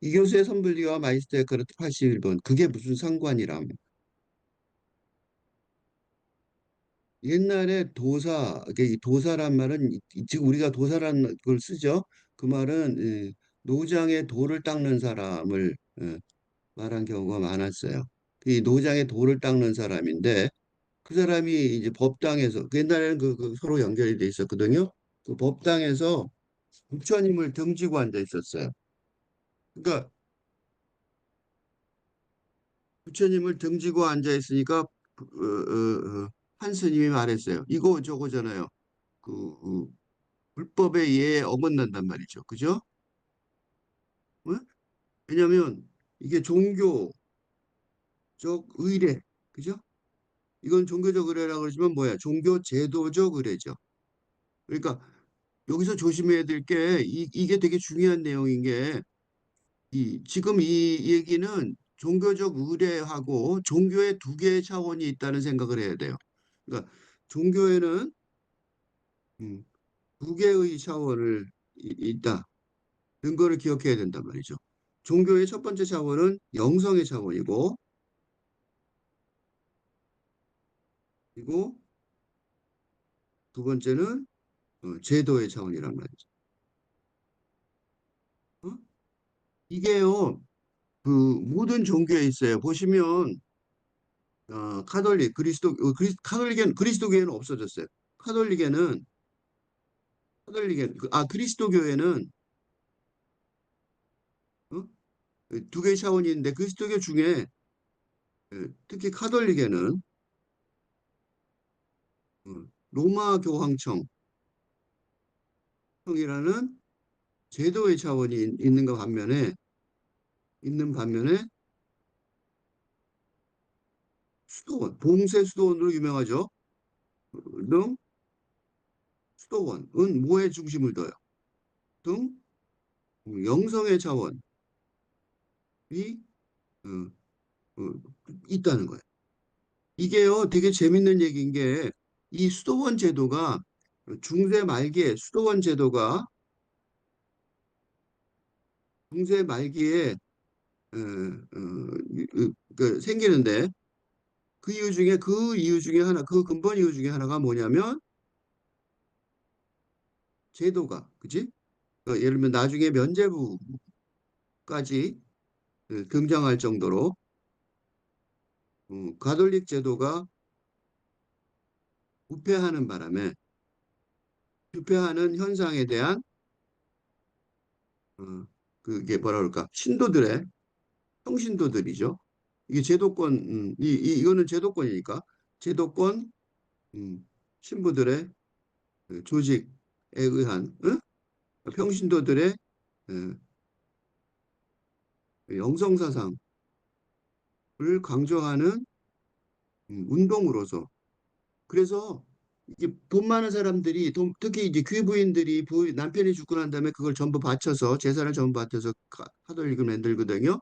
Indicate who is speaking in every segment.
Speaker 1: 이 교수의 선불리와 마이스터의 그르트 81번. 그게 무슨 상관이람. 옛날에 도사, 이 도사란 말은 지금 우리가 도사라는 걸 쓰죠. 그 말은 노장의 돌을 닦는 사람을 말한 경우가 많았어요. 이 노장의 돌을 닦는 사람인데 그 사람이 이제 법당에서 그 옛날에는 그 서로 연결이 돼 있었거든요. 그 법당에서 부처님을 등지고 앉아 있었어요. 그러니까 부처님을 등지고 앉아 있으니까 한 스님이 말했어요. 이거 저거잖아요. 그 불법에 의해 어긋난단 말이죠. 그죠? 응? 왜냐하면 이게 종교적 의례, 그죠? 이건 종교적 의례라고 그러지만 뭐야? 종교 제도적 의례죠. 그러니까 여기서 조심해야 될 게 이게 되게 중요한 내용인 게 지금 이 얘기는 종교적 의례하고 종교의 두 개의 차원이 있다는 생각을 해야 돼요. 그러니까 종교에는 음, 두 개의 차원을 있다. 근거를 기억해야 된단 말이죠. 종교의 첫 번째 차원은 영성의 차원이고, 그리고 두 번째는 제도의 차원이란 말이죠. 어? 이게요, 그 모든 종교에 있어요. 보시면 카톨릭, 카톨릭은 그리스도교회는 없어졌어요. 카톨릭에는 그리스도교회는 어? 두 개의 차원이 있는데 그리스도교 중에 특히 카톨릭에는 로마 교황청이라는 제도의 차원이 있는 반면에 수도원, 봉쇄 수도원으로 유명하죠. 등 수도원은 뭐에 중심을 둬요? 등 영성의 차원이 어, 어, 있다는 거예요. 이게요, 되게 재밌는 얘기인 게 이 수도원 제도가 중세 말기에 중세 말기에 생기는데 그 이유 중에 하나, 그 근본 이유 중에 하나가 뭐냐면 제도가, 그지? 예를 들면 나중에 면제부까지 등장할 정도로 가톨릭 제도가 부패하는 바람에 부패하는 현상에 대한 어, 그게 뭐라 그럴까? 신도들의 평신도들이죠. 이게 제도권, 이거는 제도권이니까 제도권 신부들의 그 조직에 의한 평신도들의 어, 영성사상을 강조하는 운동으로서 그래서 이게 돈 많은 사람들이 특히 이제 귀부인들이 남편이 죽고 난 다음에 그걸 전부 바쳐서 재산을 전부 바쳐서 카톨릭을 만들거든요.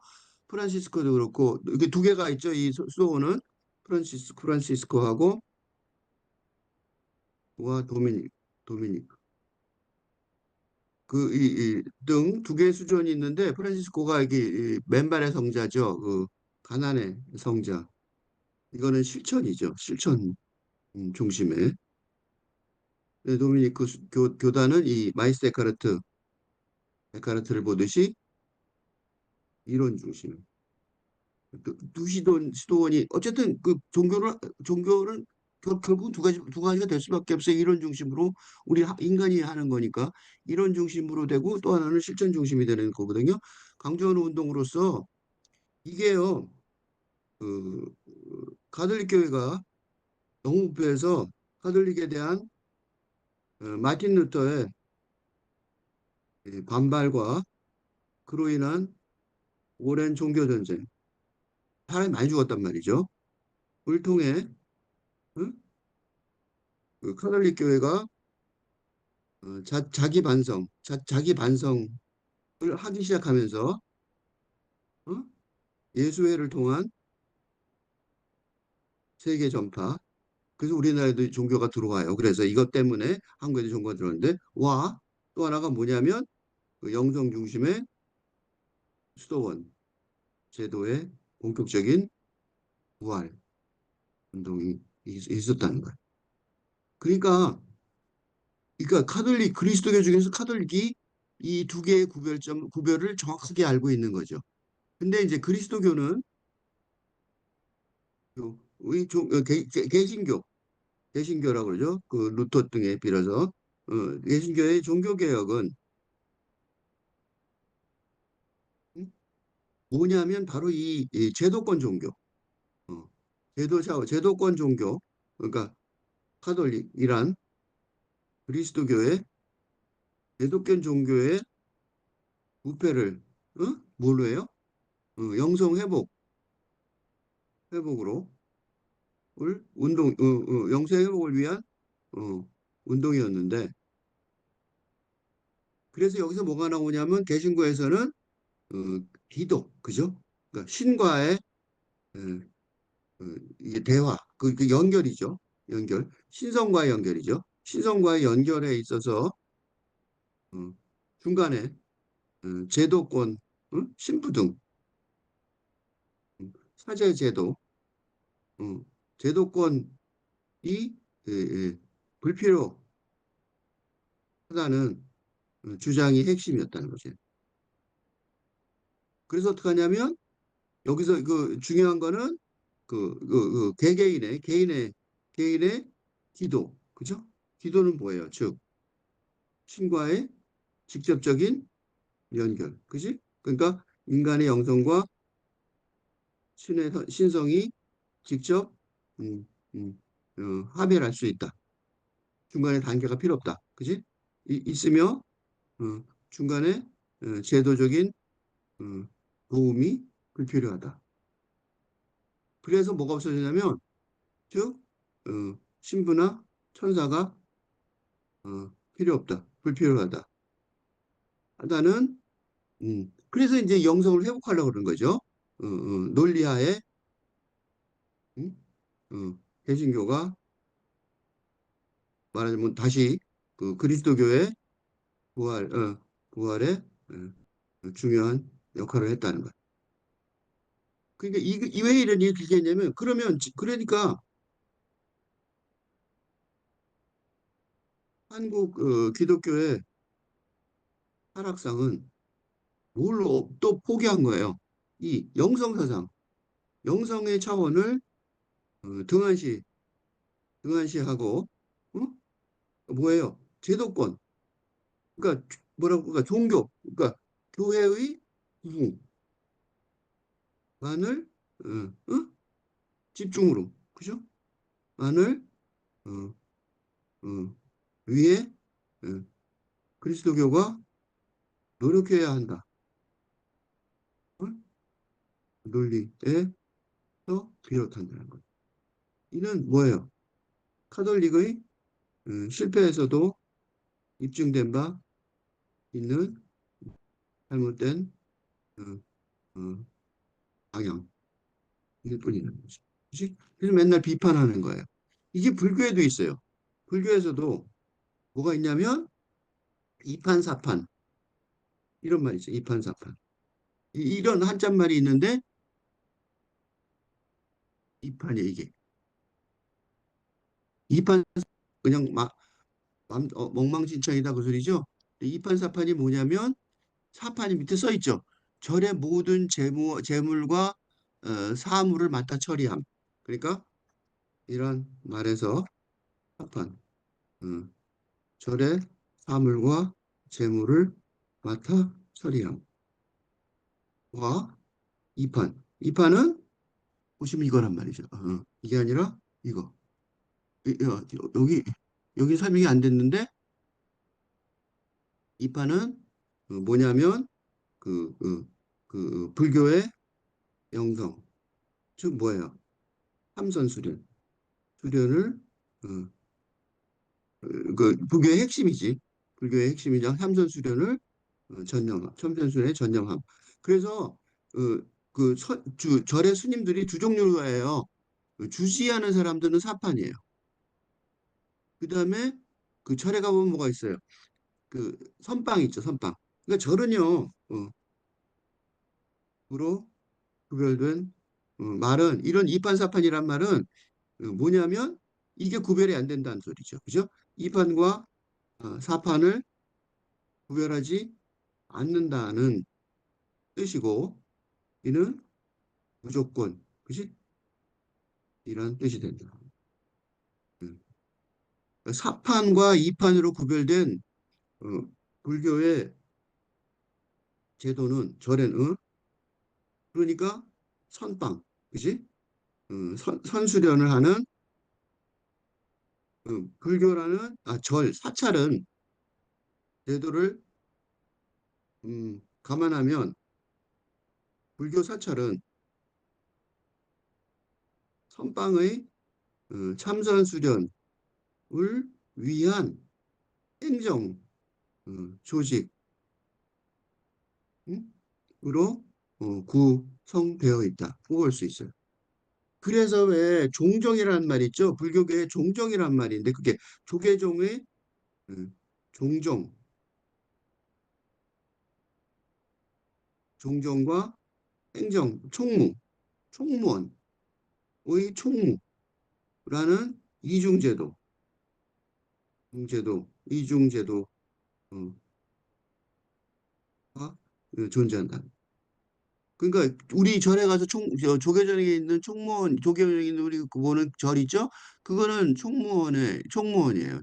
Speaker 1: 프란시스코도 그렇고 이게 두 개가 있죠. 이 수도원은 프란시스코하고 와 도미닉 그 이 등 두 개의 수존이 있는데 프란시스코가 이게 이 맨발의 성자죠. 그 가난의 성자. 이거는 실천이죠. 실천 중심의. 네, 도미니크 교단은 이 마이스 에카르트를 보듯이 이론 중심. 두 시도원이 어쨌든 그 종교는 결국 두 가지가 될 수밖에 없어요. 이론 중심으로 인간이 하는 거니까 이론 중심으로 되고 또 하나는 실천 중심이 되는 거거든요. 강조하는 운동으로서 이게요. 그 가톨릭 교회가 너무 부패해서 가톨릭에 대한 마틴 루터의 반발과 그로 인한 오랜 종교 전쟁, 사람이 많이 죽었단 말이죠. 을 통해 응? 그 카톨릭 교회가 자기 반성을 하기 시작하면서 어? 예수회를 통한 세계 전파. 그래서 우리나라에도 종교가 들어와요. 그래서 이것 때문에 한국에도 종교가 들어오는데 또 하나가 뭐냐면 그 영성 중심의 수도원 제도의 본격적인 부활 운동이 있었다는 거예요. 그러니까, 카톨릭, 그리스도교 중에서 카톨릭이 이 두 개의 구별을 정확하게 알고 있는 거죠. 근데 이제 그리스도교는 개신교, 개신교라고 그러죠. 그 루터 등에 빌어서 개신교의 종교 개혁은 뭐냐면 바로 이 제도권 종교, 어, 제도권 종교, 그러니까 카톨릭이란 그리스도교의 제도권 종교의 부패를 뭘로 해요? 영성 회복으로 영성 회복을 위한 어, 운동이었는데 그래서 여기서 뭐가 나오냐면 개신교에서는 어, 기도, 그죠? 그러니까 신과의 어, 이게 대화, 그 연결이죠. 신성과의 연결이죠. 신성과의 연결에 있어서 어, 중간에 제도권, 신부등, 사제 제도, 어, 제도권이 예, 예, 불필요하다는 주장이 핵심이었다는 거죠. 그래서 어떻게 하냐면 여기서 그 중요한 거는 개개인의 기도, 그죠? 기도는 뭐예요? 즉 신과의 직접적인 연결, 그지? 그러니까 인간의 영성과 신의 신성이 직접 음, 음, 합일할 수 있다. 중간에 단계가 필요 없다. 그지? 있으며 중간에 제도적인 어, 도움이 불필요하다. 그래서 뭐가 없어지냐면 즉 신부나 천사가 필요 없다. 불필요하다. 하다는 그래서 이제 영성을 회복하려고 그러는 거죠. 논리하에 음, 개신교가 말하자면 다시 그 그리스도교의 부활에 중요한 역할을 했다는 거예요. 그러니까 왜 이런 얘기 길게 했냐면 그러니까 한국 기독교의 타락상은 뭘로 또 포기한 거예요. 이 영성사상, 영성의 차원을 등한시 등한시하고 뭐예요? 제도권, 그러니까 뭐라고 그러니까 종교, 그러니까 교회의 부흥만을 집중으로, 그죠? 만을 어, 어, 위에 어, 그리스도교가 노력해야 한다. 어? 논리에서 비롯한다는 것. 이는 뭐예요? 카톨릭의 실패에서도 입증된 바 있는 잘못된 어, 어, 방향 이일 뿐이라는 거죠. 그치? 그래서 맨날 비판하는 거예요. 이게 불교에도 있어요. 불교에서도 뭐가 있냐면 이판사판 이런 말이 있어요. 이판사판. 이런 한자말이 있는데 이판이 이게 이판 그냥 막 엉망진창이다 그 소리죠. 이판사판이 뭐냐면 사판이 밑에 써 있죠. 절의 모든 재물과 사물을 맡아 처리함. 그러니까 이런 말에서 사판, 어, 절의 사물과 재물을 맡아 처리함과 이판. 이판은 보시면 이거란 말이죠. 이게 아니라 이거. 여기 여기 설명이 안 됐는데 이파는 뭐냐면 그, 그, 그 불교의 영성, 즉 뭐예요? 삼선수련, 수련을 어, 그 불교의 핵심이지. 불교의 핵심이자 삼선수련을 삼선수련의 전념함. 그래서 절의 스님들이 두 종류예요. 주시하는 사람들은 사판이에요. 그 다음에 그 절에 가보면 뭐가 있어요? 그 선빵 있죠, 선빵. 그러니까 절은요, 구별된 말은 이런 이판사판이란 말은 뭐냐면 이게 구별이 안 된다는 소리죠. 그죠? 이판과 사판을 구별하지 않는다는 뜻이고 이는 무조건 그지? 이런 뜻이 된다. 음. 사판과 이판으로 구별된 어, 불교의 제도는 절에는 그러니까 선방 그지? 선수련을 하는 불교라는 사찰은 제도를 감안하면 불교 사찰은 선방의 참선 수련을 위한 행정 조직으로 구성되어 있다고 볼 수 있어요. 그래서 왜 종정이라는 말 있죠? 불교계의 종정이라는 말인데 그게 조계종의 음, 종정, 종정과 행정, 총무원의 총무라는 이중제도, 이중제도가 존재한다. 그러니까 우리 절에 가서 조계종에 있는 총무원, 조계종에 있는 우리 그거는 절 있죠? 그거는 총무원이에요.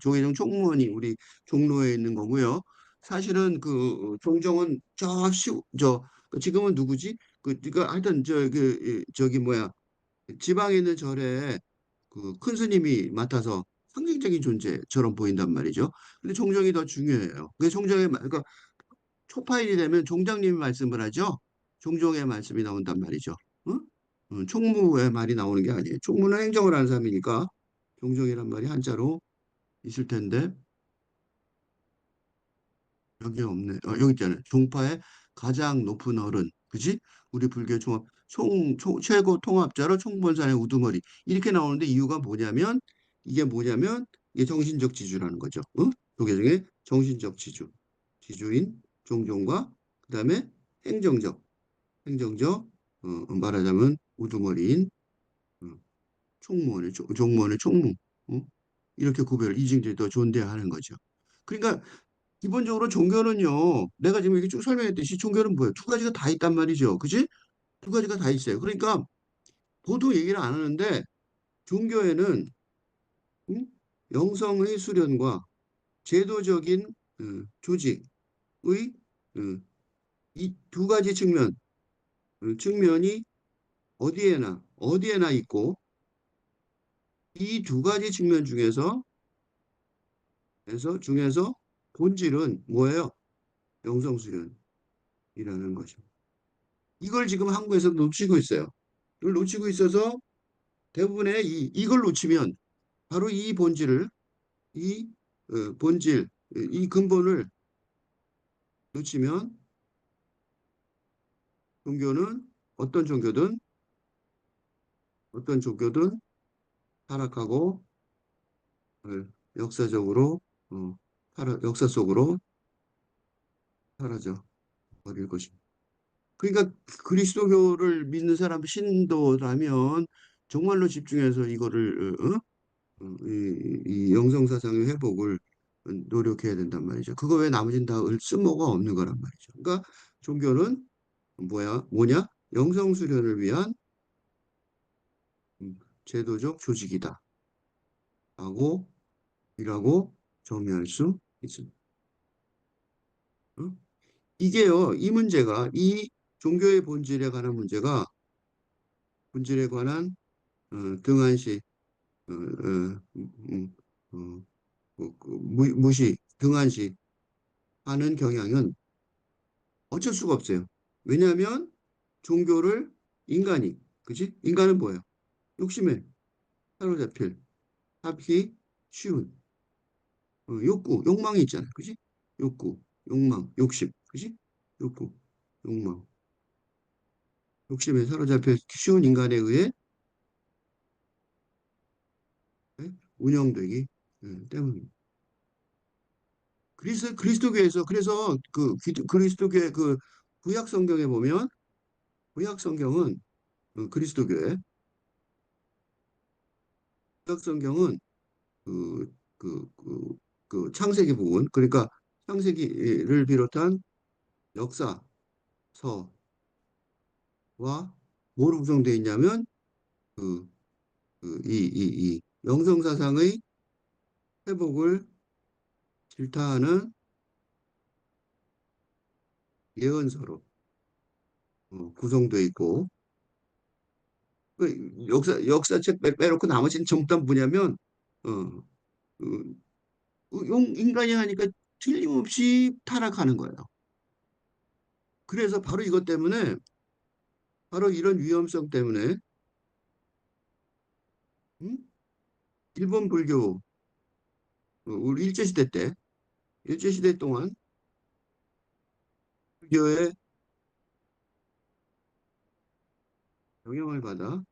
Speaker 1: 조계종 총무원이 우리 종로에 있는 거고요. 사실은 그 종정은 지금은 누구지? 그니까 하여튼 저기 뭐야 지방에 있는 절에 그 큰 스님이 맡아서 상징적인 존재처럼 보인단 말이죠. 근데 종정이 더 중요해요. 그 그러니까 초파일이 되면 종장님이 말씀을 하죠. 종종의 말씀이 나온단 말이죠. 응? 총무의 말이 나오는 게 아니에요. 총무는 행정을 하는 사람이니까 종종이란 말이 한자로 있을 텐데 여기 없네. 여기 있잖아요. 종파의 가장 높은 어른, 그지? 우리 불교 종합 최고 통합자로 총본산의 우두머리 이렇게 나오는데 이유가 뭐냐면 이게 정신적 지주라는 거죠. 조계종의 정신적 지주인 종종과 그다음에 행정적 행정적 말하자면 우두머리인 어, 종무원의 총무 어? 이렇게 이중제도 존대하는 거죠. 그러니까 기본적으로 종교는요, 내가 지금 이렇게 쭉 설명했듯이 종교는 뭐예요? 두 가지가 다 있단 말이죠. 그지? 두 가지가 다 있어요. 그러니까 보통 얘기를 안 하는데 종교에는 음? 영성의 수련과 제도적인 조직의 이 두 가지 측면이 어디에나 있고 이 두 가지 측면 중에서 본질은 뭐예요? 영성수련이라는 것입니다. 이걸 지금 한국에서 놓치고 있어요. 이걸 놓치고 있어서 대부분의 이걸 놓치면 바로 이 본질, 이 근본을 놓치면 종교는 어떤 종교든 어떤 종교든 타락하고 어, 역사적으로 역사 속으로 사라져 버릴 것입니다. 그러니까 그리스도교를 믿는 사람 신도라면 정말로 집중해서 이거를 이 영성 사상의 회복을 노력해야 된단 말이죠. 그거 외에 나머지는 다 쓸모가 없는 거란 말이죠. 그러니까 종교는 뭐냐? 영성 수련을 위한 제도적 조직이다라고 이라고 정의할 수 있습니다. 어? 이게요, 이 종교의 본질에 관한 등한시, 등한시 하는 경향은 어쩔 수가 없어요. 왜냐하면 종교를 그지? 인간은 뭐예요? 욕심에 사로잡힐, 하기 쉬운 욕망이 있잖아요. 그지? 욕구, 욕심, 그지? 욕구, 욕망, 욕심에 사로잡혀 쉬운 인간에 의해 운영되기 때문입니다. 그리스도교에서 그래서 그리스도교의 그 구약 성경에 보면 구약 성경은 그리스도교의 구약 성경은 그, 그, 그, 그 창세기 부분, 그러니까 창세기를 비롯한 역사서와 뭐로 구성되어 있냐면 그, 이 영성사상의 회복을 질타하는 예언서로 구성되어 있고 그 역사책 빼놓고 나머지는 전부 다 뭐냐면 어, 그, 인간이 하니까 틀림없이 타락하는 거예요. 그래서 바로 이것 때문에 바로 이런 위험성 때문에 음? 일본 불교 우리 일제시대 동안 불교의 영향을 받아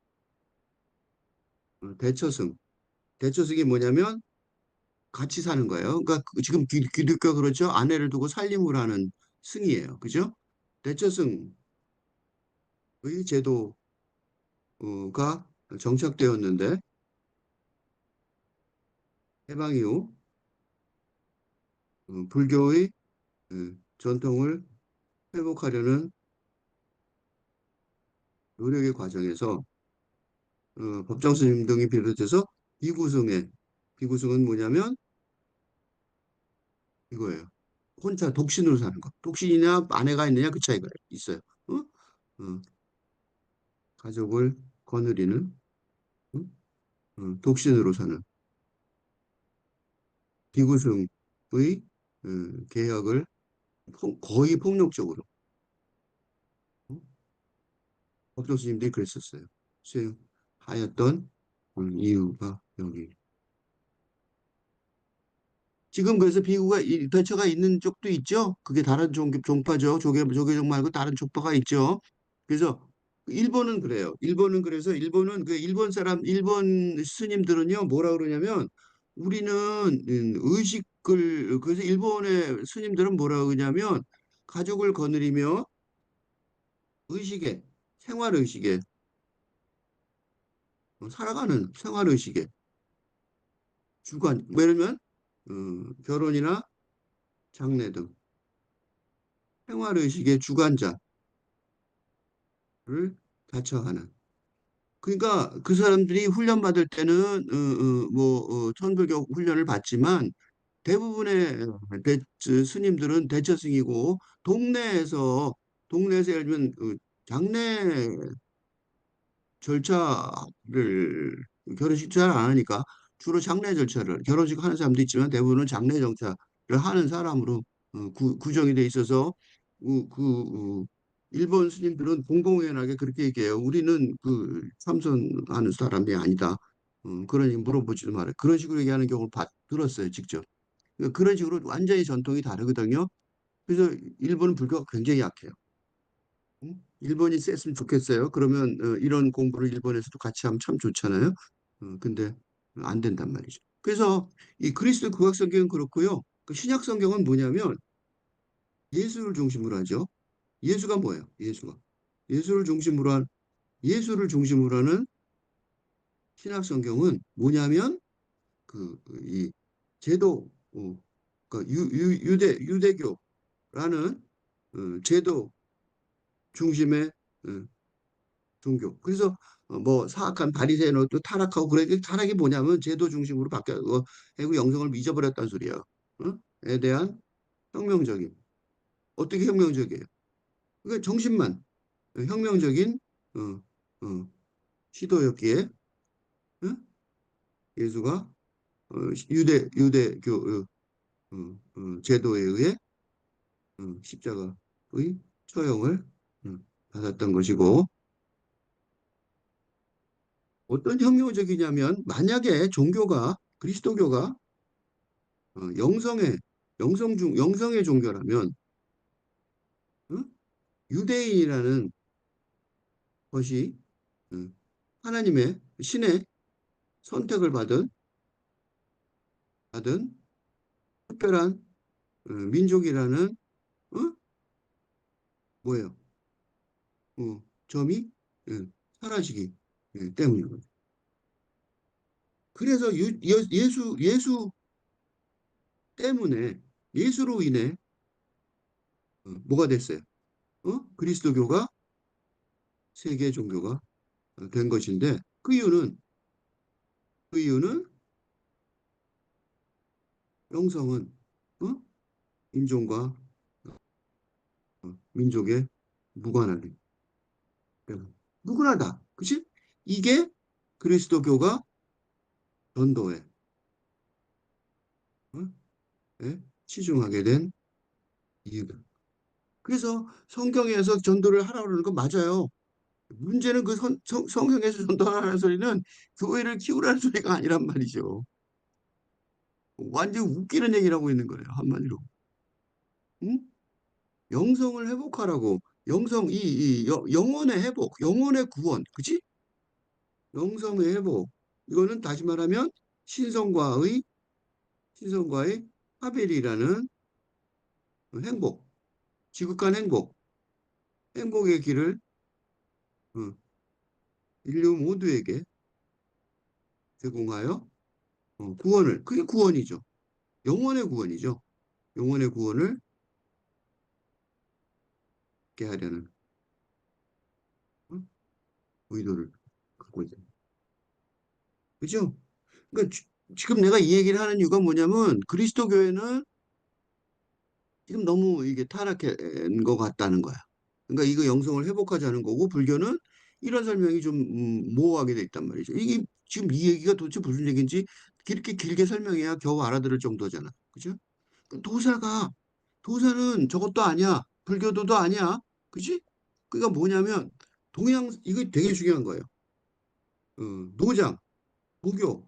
Speaker 1: 대처승이 뭐냐면 같이 사는 거예요. 그러니까 지금 기독교 그렇죠? 아내를 두고 살림을 하는 승이에요. 그죠? 대처승의 제도가 정착되었는데 해방 이후 불교의 전통을 회복하려는 노력의 과정에서 법정 스님 등이 비롯해서 비구승은 뭐냐면 이거예요. 혼자 독신으로 사는 거. 독신이냐 아내가 있느냐 그 차이가 있어요. 어? 어, 가족을 거느리는 어? 독신으로 사는 비구승의 개혁을 거의 폭력적으로 어? 법정 스님들이 그랬었어요. 수행하였던 이유가 여기. 지금 그래서 비구가 대처가 있는 쪽도 있죠. 그게 다른 종파죠. 조계종 말고 다른 종파가 있죠. 그래서 일본은 그래요. 일본은 그래서 일본 스님들은요 뭐라 그러냐면 우리는 의식을 그래서 일본의 스님들은 뭐라 그러냐면 가족을 거느리며 의식에 생활 의식에 살아가는 생활 의식에 주관 뭐 예를 들면 결혼이나 장래 등 생활 의식의 주관자를 자처하는. 그러니까 그 사람들이 훈련 받을 때는 천불교 훈련을 받지만 대부분의 스님들은 대처승이고 동네에서 예를 들면 장례 절차를 결혼식 잘 안 하니까 주로 장례 절차를 결혼식 하는 사람도 있지만 대부분은 장례 절차를 하는 사람으로 구정이 돼 있어서 일본 스님들은 공공연하게 그렇게 얘기해요. 우리는 참선하는 사람이 아니다. 그러니 물어보지도 말아요. 그런 식으로 얘기하는 경우를 들었어요, 직접. 그러니까 그런 식으로 완전히 전통이 다르거든요. 그래서 일본은 불교가 굉장히 약해요. 일본이 셌으면 좋겠어요. 그러면 이런 공부를 일본에서도 같이 하면 참 좋잖아요. 근데 안 된단 말이죠. 그래서 이 그리스도 구약 성경은 그렇고요. 그 신약 성경은 뭐냐면 예수를 중심으로 하죠. 예수가 뭐예요? 예수를 중심으로 한 예수를 중심으로 하는 신약 성경은 뭐냐면 이 제도 그 유대교라는 제도 중심의 어, 종교. 그래서 뭐 사악한 바리새인도 타락하고 그래 타락이 뭐냐면 제도 중심으로 바뀌어 해고 영성을 잊어버렸다는 소리야. 어? 에 대한 혁명적인 어떻게 혁명적이에요? 그러니까 정신만 혁명적인 어, 어, 시도였기에 어? 예수가 유대교 제도에 의해 십자가의 처형을 받았던 것이고 어떤 혁명적이냐면 만약에 그리스도교가 영성의 종교라면 어? 유대인이라는 것이 어, 하나님의 신의 선택을 받은 특별한 민족이라는 어? 뭐예요? 점이 예, 사라지기 때문인 거죠. 그래서 예수 때문에 예수로 인해 뭐가 됐어요? 그리스도교가 세계 종교가 된 것인데 그 이유는 영성은 어? 인종과 민족의 무관하게 무관하다. 그치? 이게 그리스도교가 전도에 어? 에 치중하게 된 이유다. 그래서 성경에서 전도를 하라고 그러는 건 맞아요. 문제는 그 성경에서 전도하라는 소리는 교회를 키우라는 소리가 아니란 말이죠. 완전 웃기는 얘기를 하고 있는 거예요. 한마디로. 응? 영성을 회복하라고. 영혼의 회복, 영혼의 구원. 그치? 영성의 회복. 이거는 다시 말하면 신성과의, 신성과의 하벨이라는 행복, 지극한 행복, 행복의 길을 어, 인류 모두에게 제공하여 구원을, 그게 구원이죠. 영혼의 구원이죠. 영혼의 구원을 있게 하려는 어? 의도를 갖고 있다. 그죠? 그러니까 지금 내가 이 얘기를 하는 이유가 뭐냐면 그리스도 교회는 지금 너무 이게 타락한 것 같다는 거야. 그러니까 이거 영성을 회복하자는 거고 불교는 이런 설명이 좀 모호하게 돼 있단 말이죠. 이게 지금 이 얘기가 도대체 무슨 얘기인지 이렇게 길게 설명해야 겨우 알아들을 정도잖아. 그죠? 그 도사는 저것도 아니야. 불교도도 아니야. 그지? 그러니까 뭐냐면 이거 되게 중요한 거예요. 노장, 무교와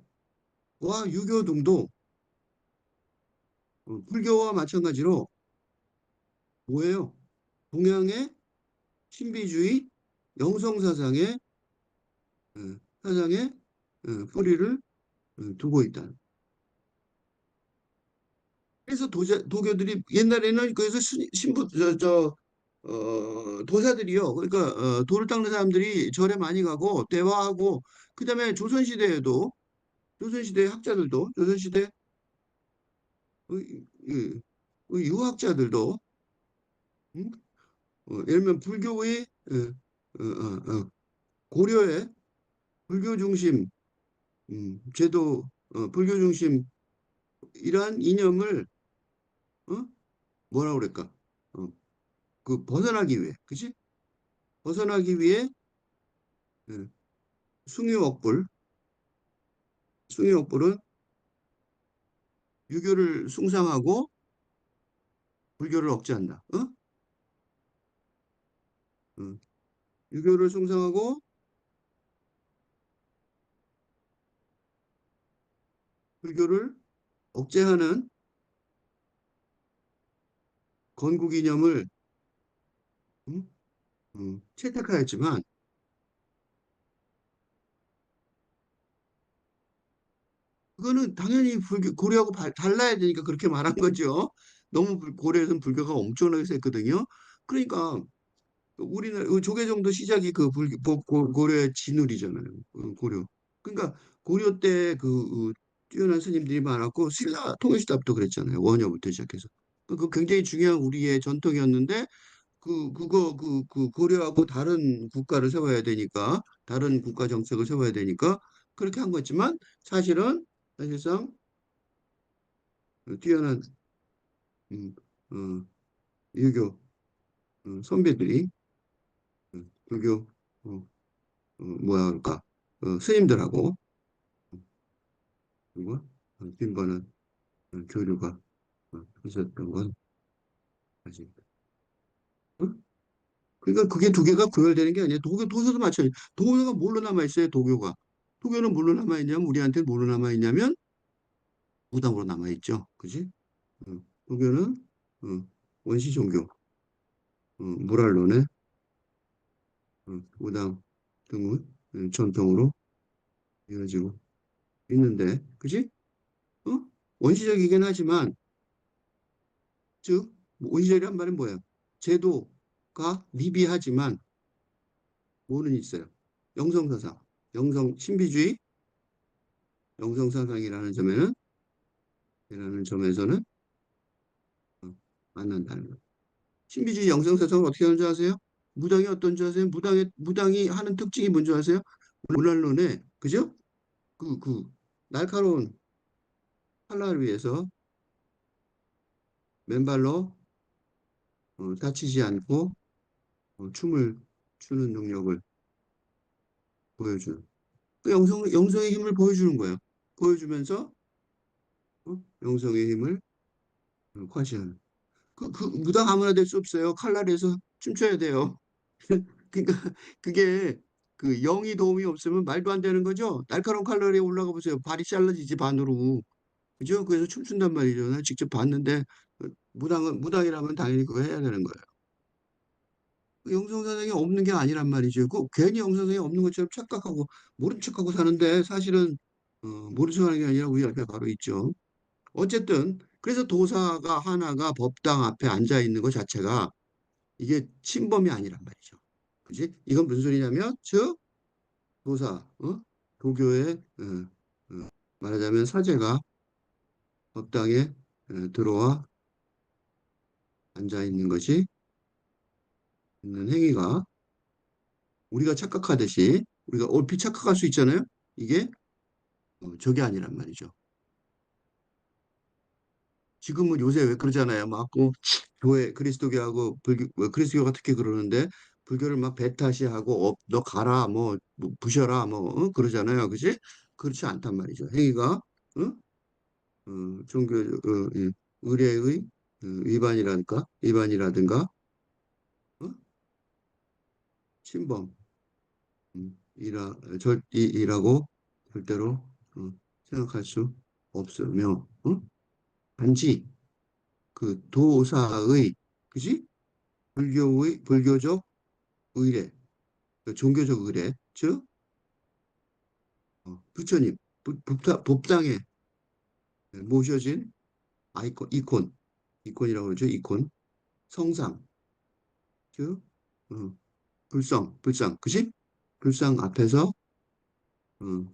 Speaker 1: 유교 등도 불교와 마찬가지로 뭐예요? 동양의 신비주의 영성 사상의 뿌리를 두고 있다. 그래서 도교들이 옛날에는 그래서 신부 도사들이요. 그러니까 도를 닦는 사람들이 절에 많이 가고 대화하고 그다음에 조선시대 학자들도 조선시대 유학자들도 음? 예를 들면 불교의 고려의 불교 중심 제도 불교 중심 이러한 이념을 어? 뭐라 그럴까? 어, 그 벗어나기 위해, 그치? 벗어나기 위해 예, 숭유억불, 숭유억불은 유교를 숭상하고 불교를 억제한다. 어? 유교를 숭상하고 불교를 억제하는 건국 이념을 음? 채택하였지만 그거는 당연히 고려하고 달라야 되니까 그렇게 말한 거죠. 너무 고려에서는 불교가 엄청나게 셌거든요. 그러니까 우리는 조계종도 시작이 그 고려의 진울이잖아요. 고려. 그러니까 고려 때 뛰어난 스님들이 많았고 신라 통일시답도 그랬잖아요. 원효부터 시작해서. 그 굉장히 중요한 우리의 전통이었는데 그 고려하고 다른 국가를 세워야 되니까 다른 국가 정책을 세워야 되니까 그렇게 한 거지만 사실상 뛰어난 음, 어, 유교 선배들이 불교 뭐야 그럴까 스님들하고 그리고 빈번한 교류가 있었던 건 사실. 어? 그러니까 그게 두 개가 구별되는 게 아니에요. 도교도 마찬가지. 도교가 뭘로 남아 있어요? 도교는 뭘로 남아 있냐면 우리한테 뭘로 남아 있냐면 무당으로 남아 있죠. 그지? 도교는 원시 종교, 모랄론의 무당 등의 전통으로 이어지고 있는데, 그지? 어? 원시적이긴 하지만 즉 원시적이란 말은 뭐예요? 제도가 미비하지만 뭐는 있어요. 영성사상, 영성 신비주의, 영성사상이라는 이라는 점에서는 어, 만난다는 거예요. 신비주의 영성사상을 어떻게 하는 줄 아세요? 무당이 어떤 줄 아세요? 무당이 하는 특징이 뭔지 아세요? 오날론에, 그죠? 그, 날카로운 칼날을 위해서 맨발로 다치지 않고 춤을 추는 능력을 보여주는. 그 영성의 힘을 보여주는 거예요. 보여주면서 영성의 힘을 과시하는. 그 무당 아무나 될 수 없어요. 칼날에서 춤춰야 돼요. 그러니까 그게 그 영이 도움이 없으면 말도 안 되는 거죠. 날카로운 칼날에 올라가 보세요. 발이 잘라지지 반으로. 그죠? 그래서 춤춘단 말이죠. 나 직접 봤는데 무당이라면 당연히 그거 해야 되는 거예요. 그 영성사상이 없는 게 아니란 말이죠. 그 괜히 영성사상이 없는 것처럼 착각하고 모른 척하고 사는데 사실은 모른 척하는 게 아니라 우리 옆에 바로 있죠. 어쨌든 그래서 도사가 하나가 법당 앞에 앉아 있는 것 자체가 이게 침범이 아니란 말이죠. 그지? 이건 무슨 소리냐면 즉 도사, 도교의 말하자면 사제가 법당에 들어와 앉아 있는 것이 있는 행위가 우리가 착각하듯이 우리가 얼핏 착각할 수 있잖아요. 이게 저게 아니란 말이죠. 지금은 요새 왜 그러잖아요. 막 교회 그리스도교하고 그리스도교가 특히 그러는데 불교를 막 배타시하고 너 가라 뭐 부셔라 뭐 그러잖아요. 그지? 그렇지 않단 말이죠. 행위가 어? 종교 예, 의례의 위반이라든가 어? 침범 이라고 절대로 생각할 수 없으며 단지 그 도사의 그지? 불교적 의례, 그 종교적 의례, 즉 부처님 법당에 모셔진 이콘이라고 그러죠. 이콘, 성상, 즉 불상, 그지? 불상 앞에서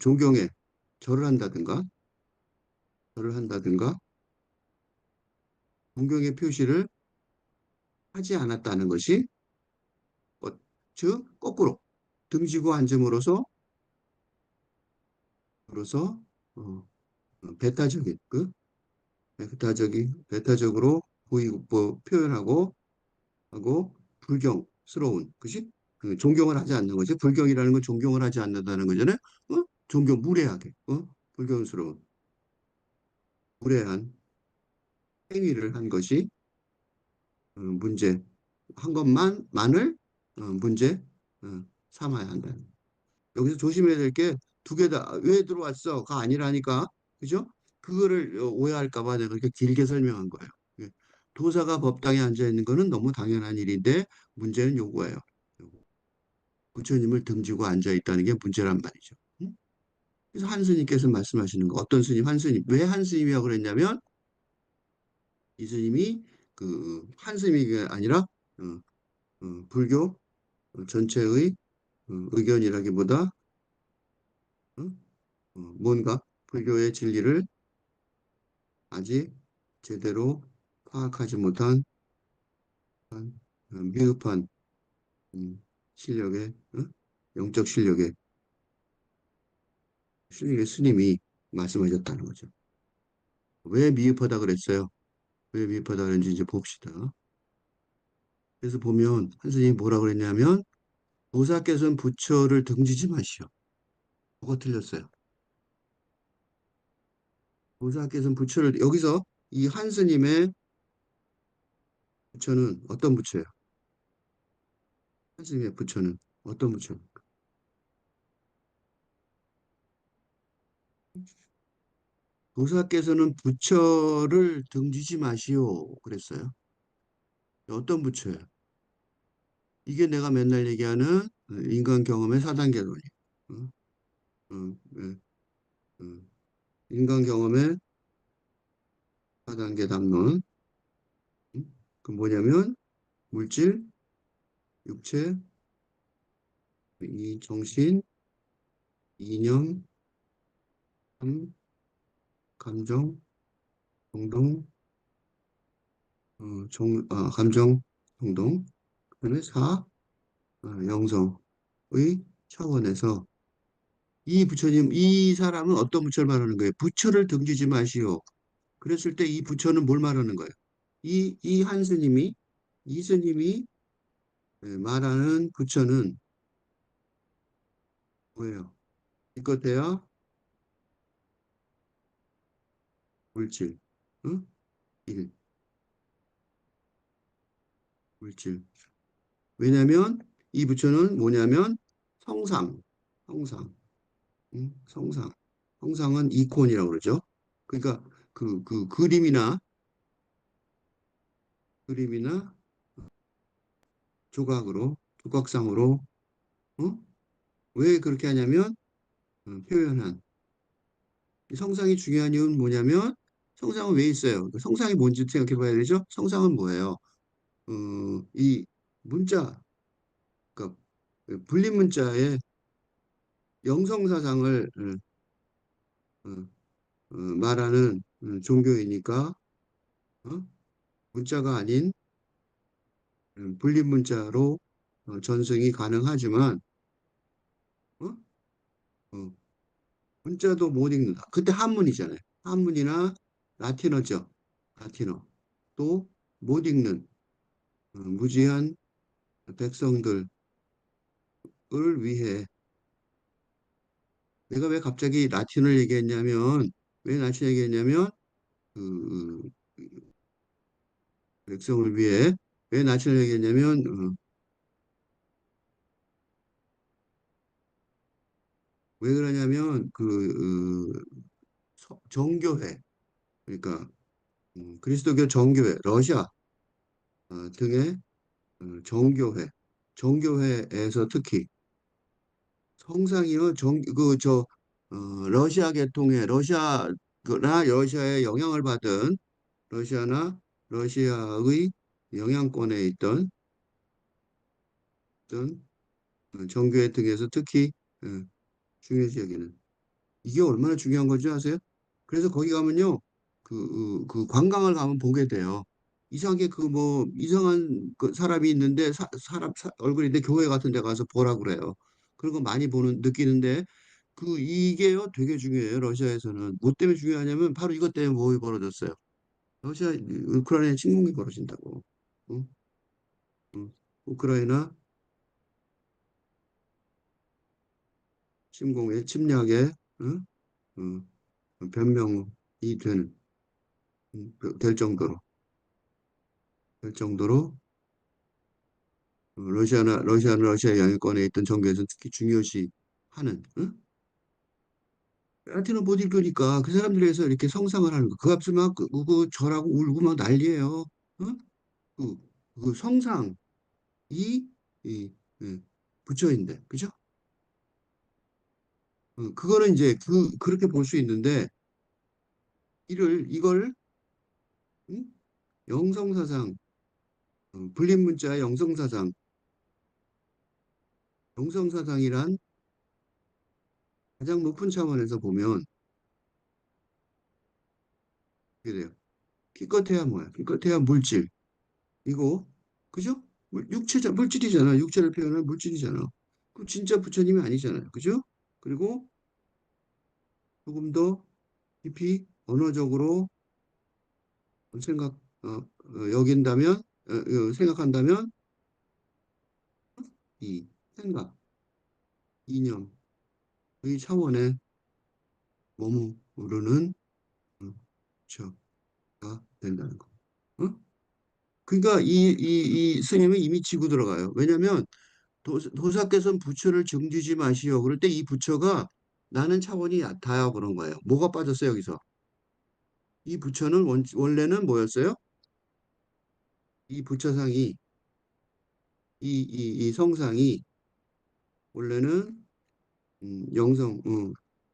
Speaker 1: 존경에 절을 한다든가, 절을 한다든가, 존경의 표시를 하지 않았다는 것이, 어, 즉 거꾸로 등지고 앉음으로써 어, 배타적인 배타적으로 보이고 표현하고 하고 불경스러운 그지? 그 존경을 하지 않는 거지. 불경이라는 건 존경을 하지 않는다는 거잖아요. 무례하게 불경스러운 무례한 행위를 한 것이 문제 한 것만을 문제 삼아야 한다. 여기서 조심해야 될 게 두 개다. 왜 들어왔어?가 아니라니까. 그죠? 그거를 오해할까 봐 내가 그렇게 길게 설명한 거예요. 예. 도사가 법당에 앉아 있는 거는 너무 당연한 일인데 문제는 요거예요. 부처님을 등지고 앉아 있다는 게 문제란 말이죠. 응? 그래서 한 스님께서 말씀하시는 거 어떤 스님 한 스님 왜 한 스님이라고 그랬냐면 이 스님이 그 한 스님이 아니라 불교 전체의 의견이라기보다 어? 뭔가 불교의 진리를 아직 제대로 파악하지 못한 미흡한 음, 실력의 영적 실력의 스님이 말씀하셨다는 거죠. 왜 미흡하다 그랬어요? 왜 미흡하다 그랬는지 이제 봅시다. 그래서 보면 한 스님이 뭐라 그랬냐면 보살께서는 부처를 등지지 마시오. 뭐가 틀렸어요? 보살께서는 부처를 여기서 이 한 스님의 부처는 어떤 부처예요? 한 스님의 부처는 어떤 부처입니까? 보살께서는 부처를 등지지 마시오 그랬어요. 어떤 부처예요? 이게 내가 맨날 얘기하는 인간 경험의 4단계론이에요. 어? 예, 인간 경험의 4단계 담론. 그 뭐냐면 물질, 육체, 이 정신, 이념, 삼, 감정, 행동, 감정, 행동, 그다음에 사, 영성의 차원에서 이 부처님, 이 사람은 어떤 부처를 말하는 거예요? 부처를 등지지 마시오. 그랬을 때 이 부처는 뭘 말하는 거예요? 이 한 스님이, 이 스님이 말하는 부처는 뭐예요? 기껏해야 물질, 응? 일, 물질. 왜냐면 이 부처는 뭐냐면 성상, 성상, 응? 성상. 성상은 이콘이라고 그러죠. 그러니까 그 그림이나 조각으로, 조각상으로, 어? 왜 그렇게 하냐면 표현한 이 성상이 중요한 이유는 뭐냐면 성상은 왜 있어요? 그 성상이 뭔지 생각해 봐야 되죠? 성상은 뭐예요? 이 문자, 그러니까 불린 문자의 영성사상을 어, 말하는 종교이니까 어? 문자가 아닌 불린 문자로 전승이 가능하지만 어? 어, 문자도 못 읽는다. 그때 한문이잖아요. 한문이나 라틴어죠. 라틴어. 또 못 읽는 무지한 백성들을 위해 내가 왜 갑자기 라틴을 얘기했냐면 왜 라틴 얘기했냐면 그 백성을 위해 왜 라틴을 얘기했냐면 왜 그러냐면 정교회 그러니까 그리스도교 정교회 러시아 등의 정교회에서 특히 성상이요 러시아 계통의 러시아나 러시아의 영향을 받은 러시아나 러시아의 영향권에 있던 정교회 등에서 특히 어, 중요시 여기는 이게 얼마나 중요한 건지 아세요? 그래서 거기 가면요 그 관광을 가면 보게 돼요. 이상하게 그 뭐 이상한 그 사람이 있는데 사람 얼굴인데 교회 같은 데 가서 보라 그래요. 그런 거 많이 보는 느끼는데 이게요 되게 중요해요. 러시아에서는 뭐 때문에 중요하냐면 바로 이것 때문에 뭐 벌어졌어요. 러시아 우크라이나 침공이 벌어진다고. 응? 응. 우크라이나 침공에 침략에 응? 응. 변명이 되는 될 정도로 러시아 영향권에 있던 정부에서 특히 중요시 하는 응? 라틴어 못 읽으니까 그 사람들에서 이렇게 성상을 하는 거. 그 앞서 막 절하고 울고 막 난리예요. 응? 그, 그 성상 이 부처인데 그죠? 그거는 이제 그렇게 볼 수 있는데 이걸 응? 영성사상 불린 문자의 영성사상이란 가장 높은 차원에서 보면 이게 돼요. 기껏해야 뭐야? 기껏해야 물질. 이거 그죠? 물질이잖아. 육체를 표현한 물질이잖아. 그 진짜 부처님이 아니잖아요. 그죠? 그리고 조금 더 깊이 언어적으로 생각 여긴다면 생각한다면 이 생각, 이념의 차원에 머무르는 부처가 된다는 거. 어? 그러니까 이 스님은 이미 지고 들어가요. 왜냐하면 도사께서는 부처를 증지지 마시오. 그럴 때 이 부처가 나는 차원이 얕아요. 그런 거예요. 뭐가 빠졌어요, 여기서? 이 부처는 원래는 뭐였어요? 이 부처상이, 이 성상이 원래는 영성,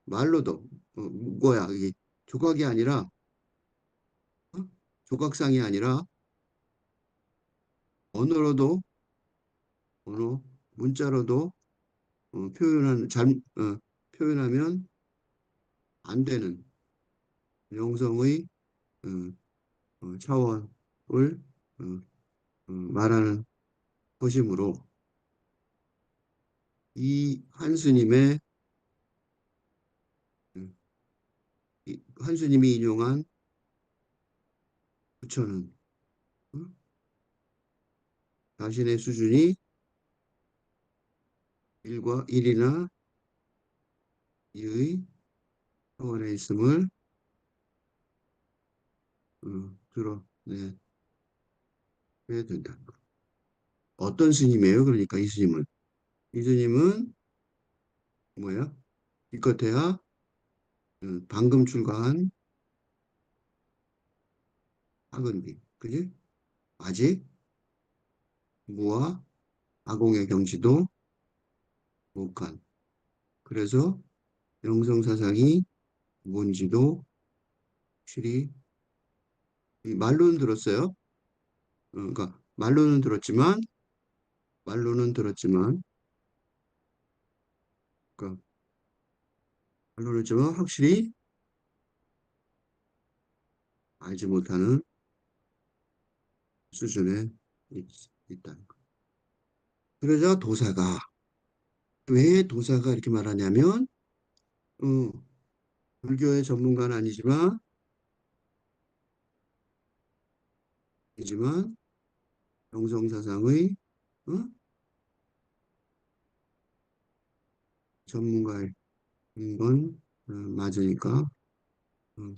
Speaker 1: 말로도, 뭐야, 이게 조각이 아니라, 어? 조각상이 아니라 언어로도, 언어, 문자로도 표현하면 안 되는 영성의 어, 차원을 어, 말하는 것이므로 이 한스님의 한스님이 인용한 부처는 어? 자신의 수준이 일과 일이나 이의 차원에 있음을 드러내야 된다. 어떤 스님이에요? 그러니까 이 스님은 뭐야? 기껏해야 방금 출가한 학은비, 그지? 아직 무아 아공의 경지도 못 간. 그래서 영성사상이 뭔지도 확실히 이 말로는 들었어요. 그러니까 말로는 들었지만, 그러니까 말로는 들었지만 확실히 알지 못하는 수준에 있, 있다는 거. 그러자 도사가 왜 도사가 이렇게 말하냐면, 어, 불교의 전문가는 아니지만 영성사상의 어? 전문가인 건 맞으니까 어,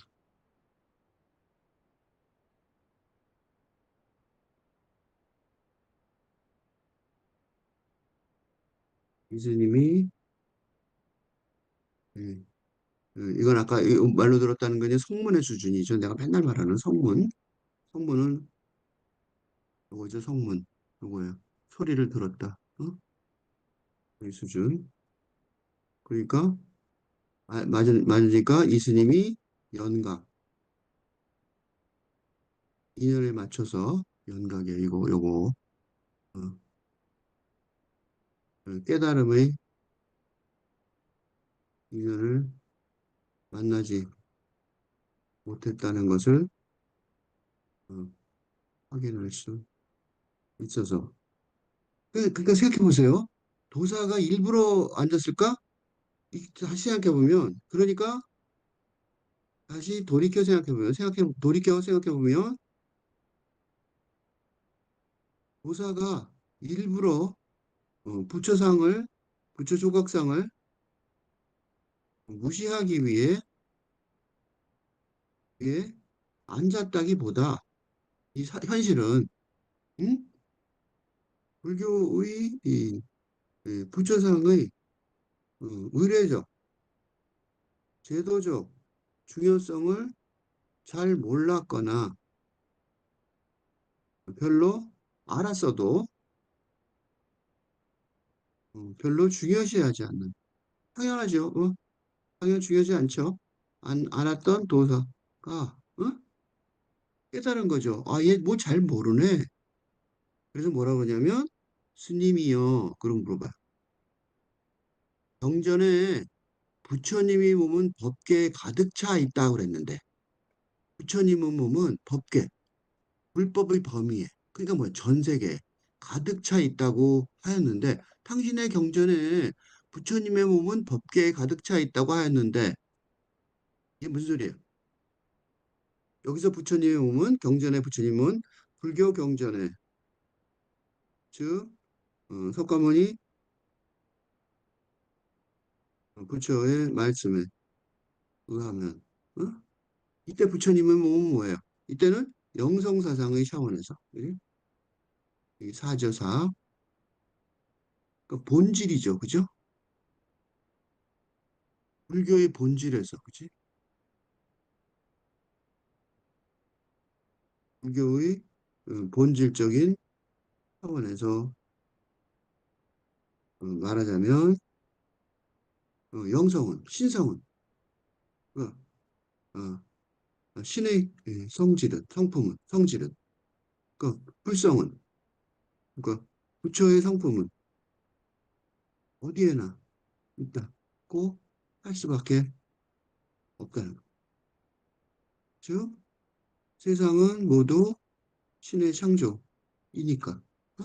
Speaker 1: 이스님이 예, 이건 아까 말로 들었다는 건 이제 성문의 수준이죠. 내가 맨날 말하는 성문. 성문은 요거죠. 성문. 요거예요. 소리를 들었다. 이 수준. 그러니까 맞으니까 이스님이 연각 인연에 맞춰서 연각이에요. 이거 요거 어, 깨달음의 인연을 만나지 못했다는 것을 어, 확인할 수 있어서 그러니까 생각해 보세요. 도사가 일부러 앉았을까? 다시 생각해 보면 그러니까 다시 돌이켜 생각해 보면 도사가 일부러 부처상을 부처 조각상을 무시하기 위해 앉았다기보다 현실은 응? 불교의 부처상의 의례적 제도적 중요성을 잘 몰랐거나 별로 알았어도 별로 중요시하지 않는 당연하죠. 당연 중요하지 않죠. 안 알았던 도사가 깨달은 거죠. 아, 얘 뭐 잘 모르네. 그래서 뭐라고 그러냐면 스님이요. 그럼 물어봐요. 경전에 부처님이 몸은 법계에 가득 차 있다고 그랬는데 부처님의 몸은 법계, 불법의 범위에 그러니까 뭐 전 세계에 가득 차 있다고 하였는데 당신의 경전에 부처님의 몸은 법계에 가득 차 있다고 하였는데 이게 무슨 소리예요? 여기서 부처님의 몸은 경전의 부처님은 불교 경전에 즉 석가모니 부처의 말씀에 의하면 어? 이때 부처님은 뭐예요? 이때는 영성사상의 차원에서 이 사저사 그 본질이죠, 그죠? 불교의 본질에서 그지? 불교의 본질적인 차원에서 말하자면 영성은 신성은 어, 신의 성질은 성품은 성질은 불성은 그러니까 부처의 성품은 어디에나 있다. 고 할 수밖에 없다는 거. 즉, 세상은 모두 신의 창조이니까. 어?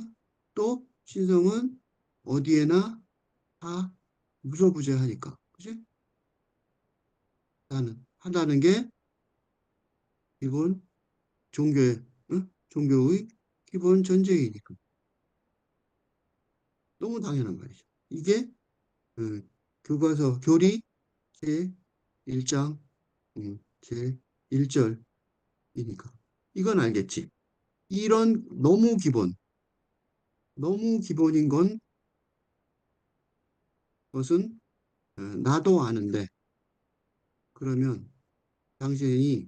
Speaker 1: 또 신성은 어디에나 다 무소부재하니까. 그지? 나는 한다는 게 기본 종교의 종교의 기본 전제이니까. 너무 당연한 말이죠. 이게 교과서 교리 제 1장 제 1절이니까. 이건 알겠지. 이런 너무 기본인 것은 나도 아는데 그러면 당신이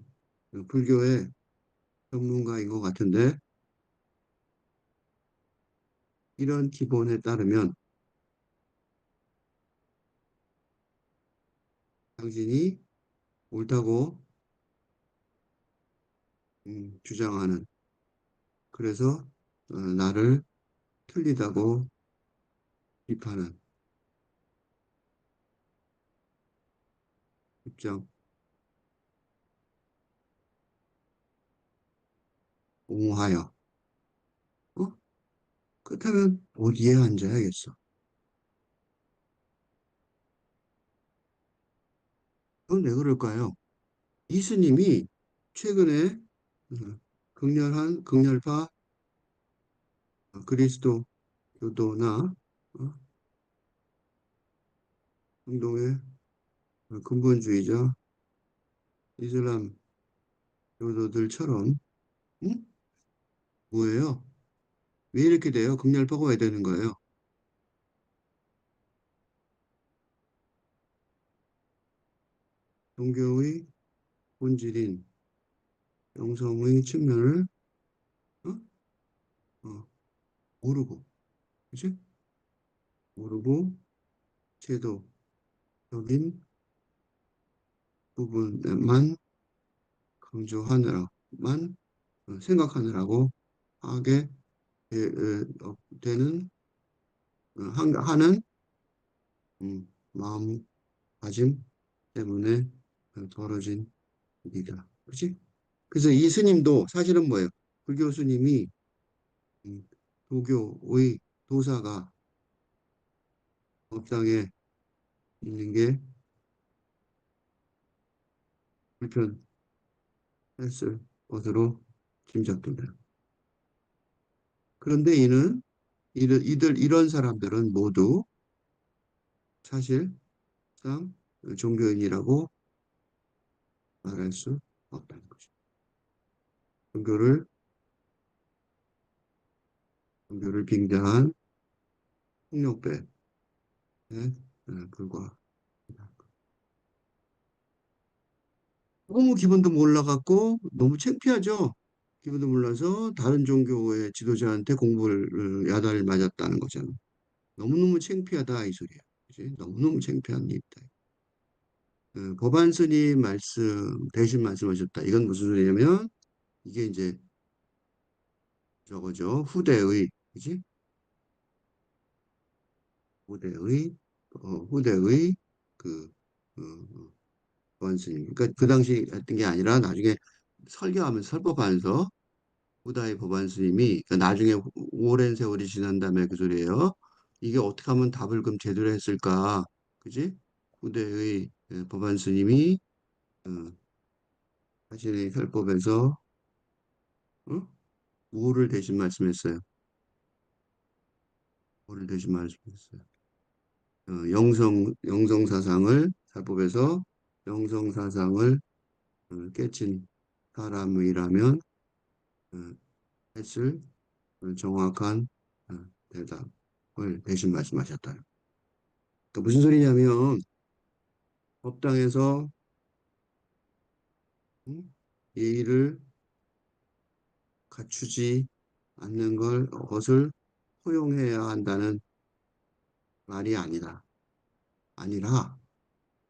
Speaker 1: 불교의 전문가인 것 같은데 이런 기본에 따르면 당신이 옳다고 주장하는 그래서 나를 틀리다고 비판한 입장 옹호하여 어? 그렇다면 어디에 앉아야겠어? 그건 왜 그럴까요? 이스님이 최근에 극렬파 그리스도 교도나 중동의 근본주의자 이슬람 교도들처럼 응? 뭐예요? 왜 이렇게 돼요? 극렬파가 왜 되는 거예요? 종교의 본질인 영성의 측면을 어? 어, 모르고, 그치? 모르고 제도적인 부분만 강조하느라만 생각하느라고 하게 되는 하는 마음가짐 때문에 벌어진 일이다. 그렇지? 그래서 이 스님도 사실은 뭐예요? 불교 스님이 음, 도교의 도사가 법당에 있는 게 불편했을 것으로 짐작된다. 그런데 이런 사람들은 모두 사실상 종교인이라고 말할 수 없다는 거죠. 종교를, 종교를 빙자한 폭력배에 불과하다. 너무 기분도 몰라갖고 너무 창피하죠. 기분도 몰라서 다른 종교의 지도자한테 공부를 야단을 맞았다는 거잖아. 너무너무 창피하다 이 소리야. 그지? 너무너무 창피한 일이다. 법안 스님 대신 말씀하셨다. 이건 무슨 소리냐면 이게 이제 저거죠. 그지? 후대의, 후대의 그, 어, 법안 스님. 그러니까 그 당시 했던 게 아니라 나중에 설법하면서 후다의 법안 스님이 그러니까 나중에 오랜 세월이 지난 다음에 그 소리예요. 이게 어떻게 하면 답을 그럼 제대로 했을까? 그지? 후대의 법안 스님이 어, 자신의 설법에서 어? 뭐를 대신 말씀했어요? 뭐를 대신 말씀했어요? 영성 사상을 살법에서 영성 사상을 깨친 사람이라면 어, 했을 정확한 어, 대답을 대신 말씀하셨다. 그러니까 무슨 소리냐면 법당에서 예의를 갖추지 않는 것을 허용해야 한다는 말이 아니라,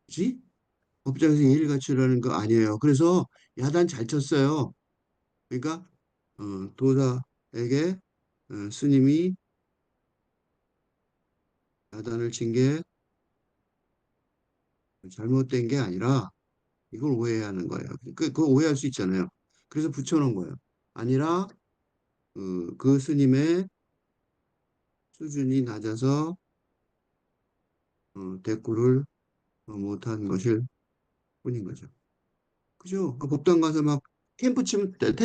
Speaker 1: 그지? 법정에서 예의를 갖추라는 거 아니에요. 그래서 야단 잘 쳤어요. 그러니까 도사에게 스님이 야단을 친 게 잘못된 게 아니라 이걸 오해하는 거예요. 그거 오해할 수 있잖아요. 그래서 붙여놓은 거예요. 아니라 그 스님의 수준이 낮아서 대꾸를 못한 것일 뿐인 거죠. 그죠? 그 법당 가서 막 텐트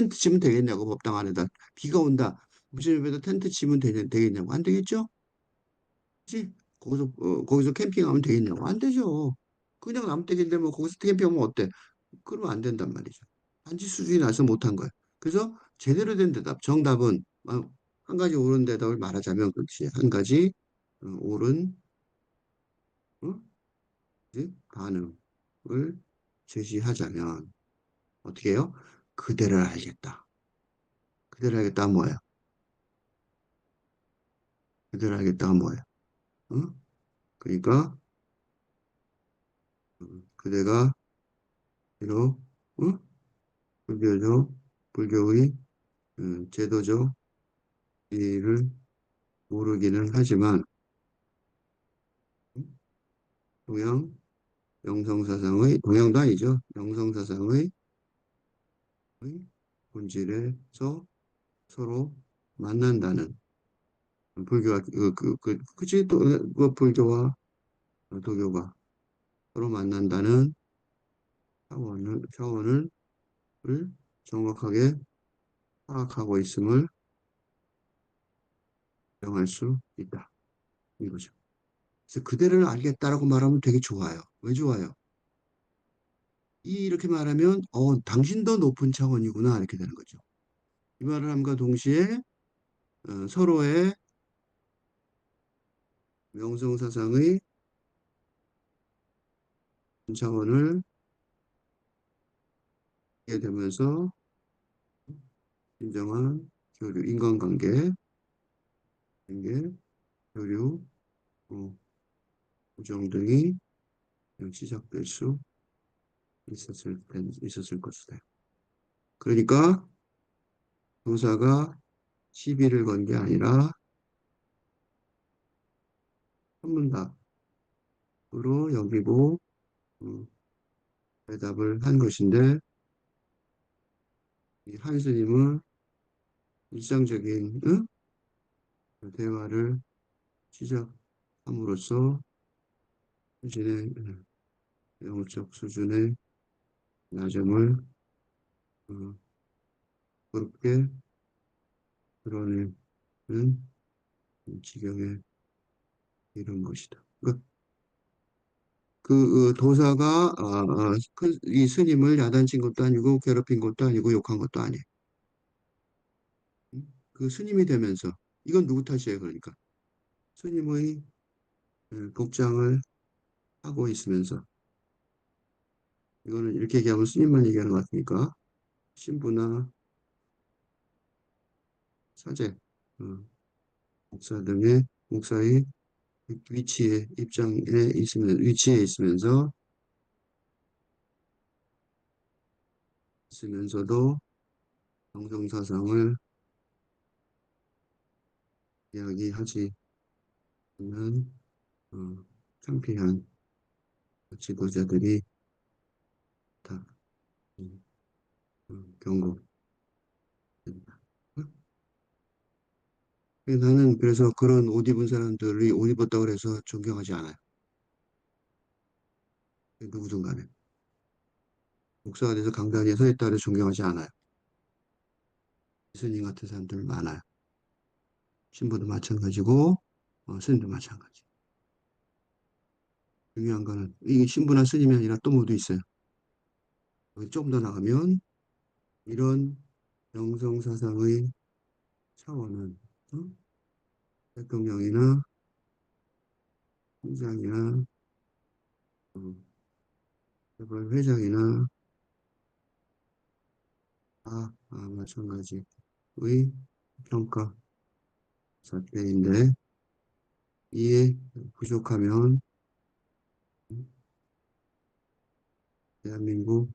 Speaker 1: 치면 되겠냐고, 법당 안에다. 비가 온다. 무슨 집에다 텐트 치면 되겠냐고. 안 되겠죠? 그치? 거기서 캠핑하면 되겠냐고. 안 되죠. 그냥 남댁인데 뭐 거기서 캠핑하면 어때? 그러면 안 된단 말이죠. 단지 수준이 낮아서 못한 거예요. 그래서 제대로 된 대답, 정답은 한 가지 옳은 대답을 말하자면 그렇지. 한 가지 옳은 어? 그치? 반응을 제시하자면 어떻게 해요? 그대를 알겠다. 그대를 알겠다 뭐예요? 그대를 알겠다가 뭐예요? 어? 그러니까 그대가 비록 어? 불교적 불교의 제도적 이를 모르기는 하지만 동양 영성사상의 동양도 아니죠. 영성사상의 본질에서 서로 만난다는 불교가 그치 또 그 불교와 도교가 서로 만난다는 차원을 정확하게 파악하고 있음을 정할 수 있다. 이거죠. 그래서 그대를 알겠다라고 말하면 되게 좋아요. 왜 좋아요? 이렇게 말하면 당신도 높은 차원이구나 이렇게 되는 거죠. 이 말을 함과 동시에 서로의 명성사상의 차원을 하게 되면서 진정한 교류, 인간관계, 관계, 교류, 어, 우정 등이 시작될 수 있었을 것이다. 그러니까 교사가 시비를 건 게 아니라 한문답으로 여기고 어, 대답을 한 것인데 이 한스님은 일상적인 대화를 시작함으로써 자신의 영적 수준의 낮음을 어, 그렇게 드러내는 지경에 이른 것이다. 그러니까 도사가 이 스님을 야단친 것도 아니고 괴롭힌 것도 아니고 욕한 것도 아니에요. 그 스님이 되면서 이건 누구 탓이에요? 그러니까 스님의 복장을 하고 있으면서 이거는 이렇게 얘기하면 스님만 얘기하는 것 같으니까 신부나 사제, 어, 목사의 위치에 있으면서도 정성사상을 이야기하지 않는 어, 창피한 지도자들이 다 경고된다. 나는 그래서 그런 옷 입은 사람들이 옷 입었다고 해서 존경하지 않아요. 누구든 간에. 목사가 돼서 강단에 서 있다 해서 존경하지 않아요. 스님 같은 사람들 많아요. 신부도 마찬가지고, 스님도 마찬가지. 중요한 거는, 이 신부나 스님이 아니라 또 모두 있어요. 조금 더 나가면, 이런 영성사상의 차원은, 어? 대통령이나, 회장이나, 어, 재벌 회장이나, 마찬가지의 평가 사태인데, 이에 부족하면, 대한민국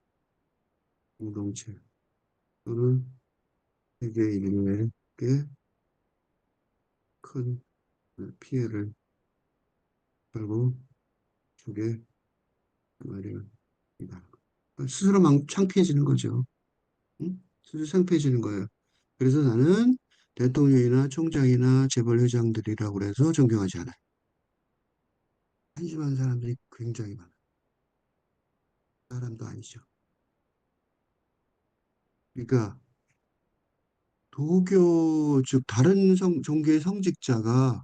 Speaker 1: 공동체 또는 세계 인류에게 큰 피해를 결국 주게 그 말이에요. 스스로 창피해지는 거죠. 응? 스스로 창피해지는 거예요. 그래서 나는 대통령이나 총장이나 재벌회장들이라고 그래서 존경하지 않아요. 한심한 사람들이 굉장히 많아요. 사람도 아니죠. 그러니까 도교, 즉 다른 종교의 성직자가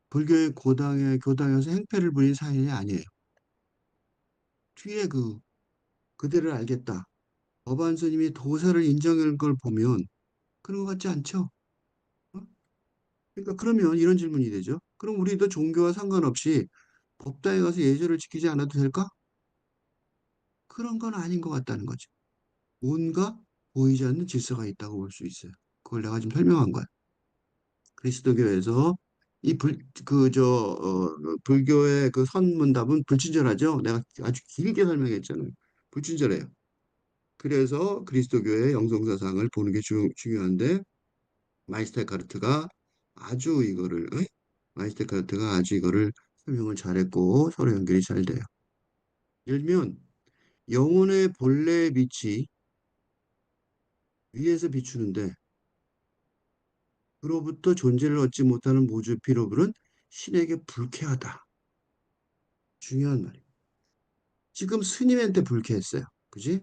Speaker 1: 불교의 교당에서 행패를 부린 사인이 아니에요. 뒤에 그대를 알겠다. 법안 스님이 도사를 인정한 걸 보면 그런 것 같지 않죠? 어? 그러니까 그러면 이런 질문이 되죠. 그럼 우리도 종교와 상관없이 법당에 가서 예절을 지키지 않아도 될까? 그런 건 아닌 것 같다는 거죠. 뭔가 보이지 않는 질서가 있다고 볼 수 있어요. 그걸 내가 지금 설명한 거야. 그리스도교에서 이 불교의 그 선문답은 불친절하죠. 내가 아주 길게 설명했잖아요. 불친절해요. 그래서 그리스도교의 영성사상을 보는 게 중요한데 마이스터카르트가 아주 이거를 에? 마이스터카르트가 아주 이거를 설명을 잘했고 서로 연결이 잘 돼요. 예를 들면 영혼의 본래 빛이 위에서 비추는데 그로부터 존재를 얻지 못하는 모주 피로불은 신에게 불쾌하다. 중요한 말이에요. 지금 스님한테 불쾌했어요. 그지?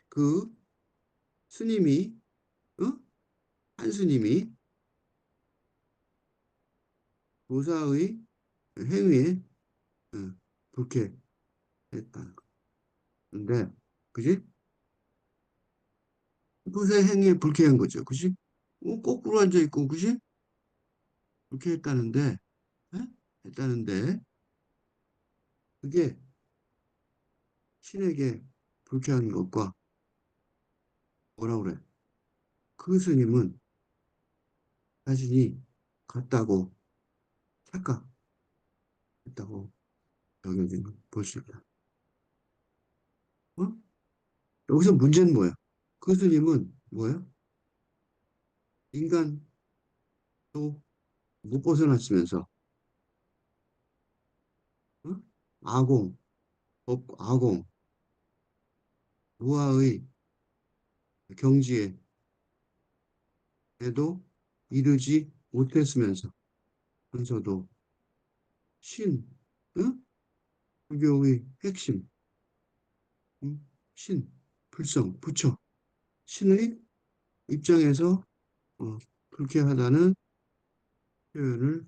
Speaker 1: 그 스님이 어? 한 스님이 도사의 행위에 어, 불쾌했다. 근데 그지? 도사의 행위에 불쾌한 거죠. 그지? 거꾸로 앉아 있고 그지? 불쾌했다는데 에? 했다는데 그게 신에게 불쾌한 것과 뭐라 그래? 그 스님은 자신이 같다고 착각했다고 여겨지는 볼 수 있다. 어? 여기서 문제는 뭐야? 그 스님은 뭐야? 인간도 못 벗어났으면서 어? 아공, 아공, 무아의 경지에도 이르지 못했으면서 면서도 신, 어? 불교의 핵심, 신, 불성, 부처, 신의 입장에서 어, 불쾌하다는 표현을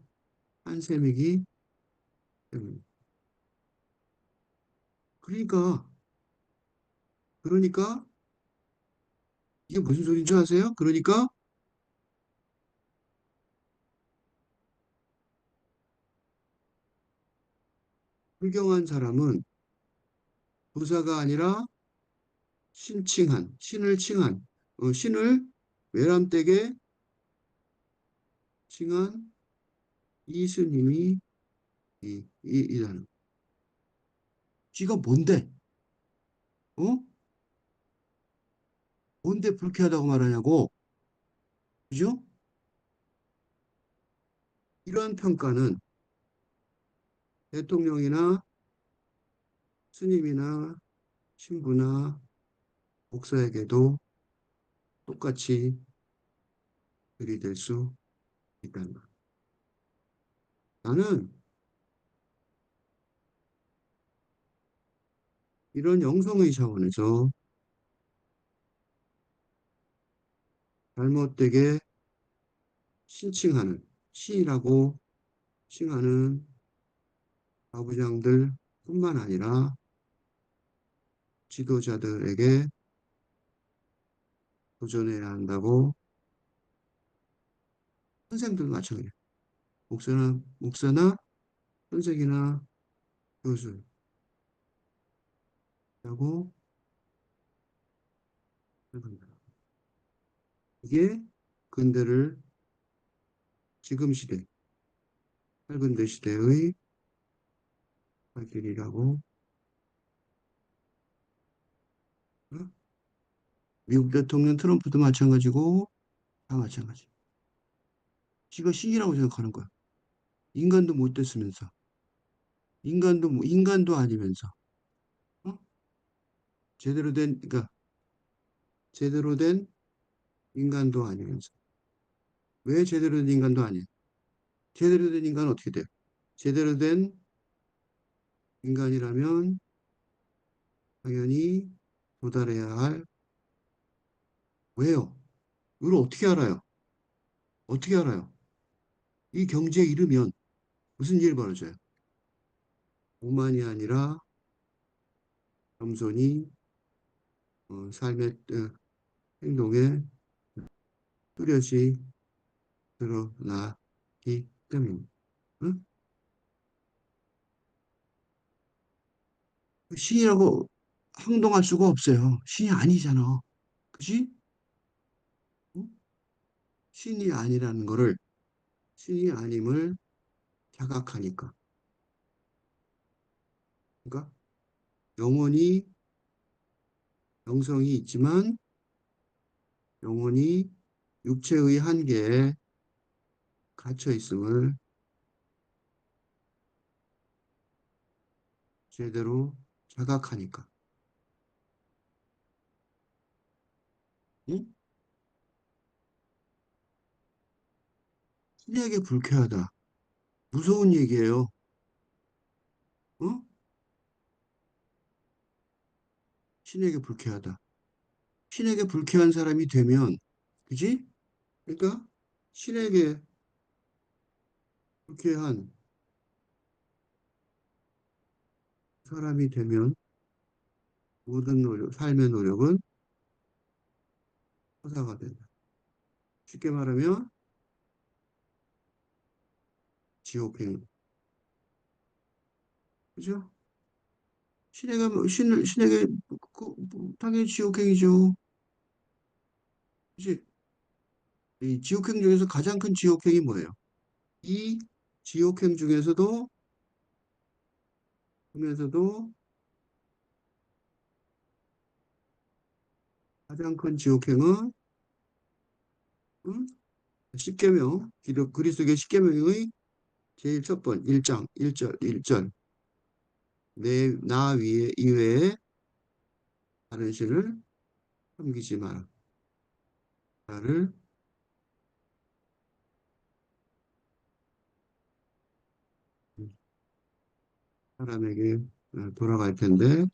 Speaker 1: 한 셈이기 때문에. 그러니까, 그러니까 이게 무슨 소리인 줄 아세요? 그러니까 불경한 사람은 부사가 아니라 신을 칭한, 신을 외람되게 칭한 이스님이 이라는. 쥐가 뭔데? 어? 뭔데 불쾌하다고 말하냐고? 그죠? 이러한 평가는 대통령이나 스님이나 신부나 목사에게도 똑같이 들이댈 수 있다는 것. 나는 이런 영성의 차원에서 잘못되게 신칭하는, 신이라고 칭하는 아부장들 뿐만 아니라 지도자들에게 도전해야 한다고. 선생들도 마찬가지예요. 목사나 선생이나 교수라고 생각합니다. 이게 근대를 지금 시대, 팔근대 시대의 갈 길이라고. 어? 미국 대통령 트럼프도 마찬가지고 다 마찬가지. 지가 신이라고 생각하는 거야. 인간도 못 됐으면서. 인간도 아니면서, 어? 제대로 된, 그러니까 제대로 된 인간도 아니면서. 왜 제대로 된 인간도 아니에요? 제대로 된 인간은 어떻게 돼요? 제대로 된 인간이라면 당연히 도달해야 할, 왜요? 이걸 어떻게 알아요? 어떻게 알아요? 이 경지에 이르면 무슨 일이 벌어져요? 오만이 아니라 겸손히 삶의 행동에 뚜렷이 드러나기 때문입니다. 응? 신이라고 행동할 수가 없어요. 신이 아니잖아. 그지? 응? 신이 아니라는 거를, 신이 아님을 자각하니까. 그러니까 영혼이, 영성이 있지만 영혼이 육체의 한계에 갇혀 있음을 제대로 자각하니까. 응? 신에게 불쾌하다. 무서운 얘기예요. 어? 신에게 불쾌하다. 신에게 불쾌한 사람이 되면, 그지? 그러니까 신에게 불쾌한 사람이 되면 모든 노력, 삶의 노력은 허사가 된다. 쉽게 말하면 지옥행. 그죠? 신에게 당연히 지옥행이죠. 그지? 이 지옥행 중에서 가장 큰 지옥행이 뭐예요? 이 지옥행 중에서도 가장 큰 지옥행은 응? 십계명, 그리스도의 십계명의 제일 첫 번, 1장, 1절. 나 위에 이외에 다른 신을 섬기지 마라. 나를 사람에게 돌아갈 텐데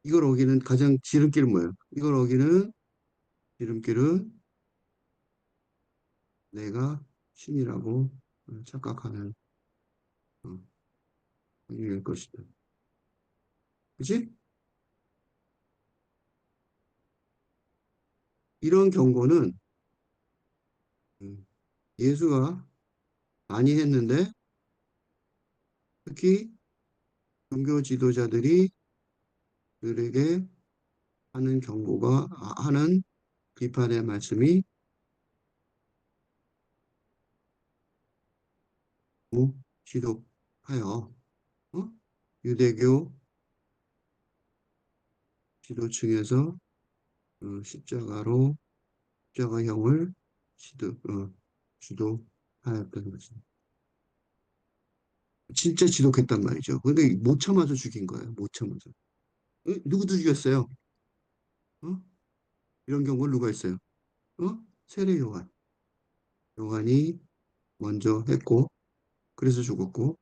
Speaker 1: 이걸 어기는 가장 지름길은 뭐예요? 이걸 어기는 지름길은 내가 신이라고 착각하는 어, 행위일 것이다. 그치? 이런 경고는 음, 예수가 많이 했는데 특히 종교 지도자들이 그들에게 하는 하는 비판의 말씀이 지독하여 유대교 지도층에서 십자가형을 지도, 주도하였던 것입니다. 진짜 지독했단 말이죠. 근데 못 참아서 죽인 거예요. 못 참아서. 누구도 죽였어요. 어? 이런 경우는 누가 있어요? 세례 요한. 요한이 먼저 했고, 그래서 죽었고,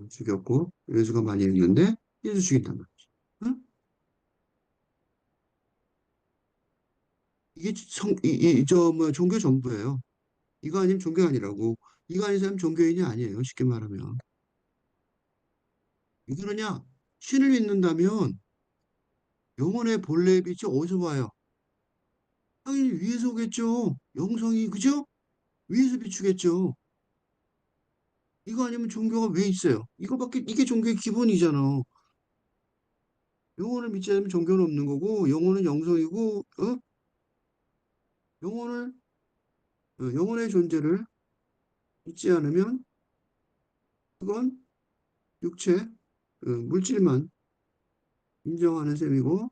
Speaker 1: 죽였고, 예수가 많이 했는데, 예수 죽인단 말이죠. 어? 이게 종교 전부예요. 이거 아니면 종교 아니라고. 이거 아닌 사람 종교인이 아니에요. 쉽게 말하면. 왜 그러냐? 신을 믿는다면 영혼의 본래의 빛이 어디서 와요? 당연히 위에서 오겠죠. 영성이, 그죠? 위에서 비추겠죠. 이거 아니면 종교가 왜 있어요? 이게 종교의 기본이잖아. 영혼을 믿지 않으면 종교는 없는 거고, 영혼은 영성이고, 영혼을, 영혼의 존재를 믿지 않으면 그건 육체, 물질만 인정하는 셈이고,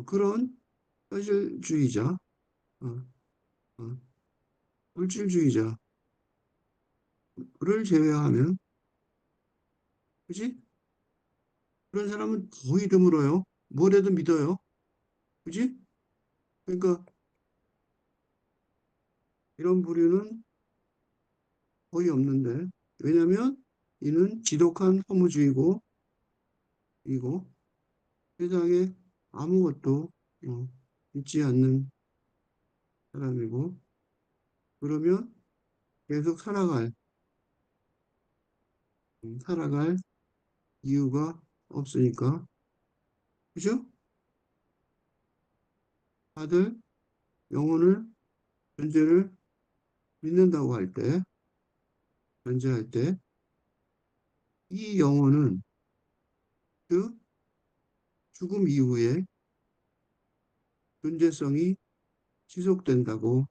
Speaker 1: 그런 현실주의자, 어, 어. 물질주의자를 제외하면, 그지? 그런 사람은 거의 드물어요. 뭐래도 믿어요. 그지? 그러니까 이런 부류는 거의 없는데. 왜냐면 이는 지독한 허무주의고, 이고 세상에 아무것도 믿지 않는 사람이고, 그러면 계속 살아갈 이유가 없으니까. 그죠? 다들 영혼을, 존재를 믿는다고 할 때, 존재할 때, 이 영혼은 그 죽음 이후에 존재성이 지속된다고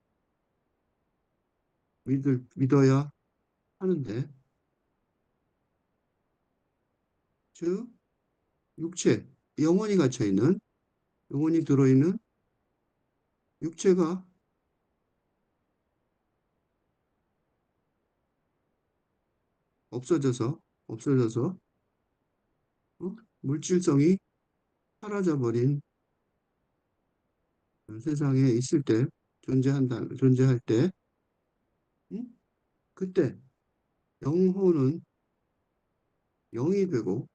Speaker 1: 믿어야 하는데, 즉, 육체, 영혼이 갇혀있는, 영혼이 들어있는 육체가 없어져서, 물질성이 사라져버린 세상에 있을 때, 존재할 때, 음? 그때 영혼은 영이 되고,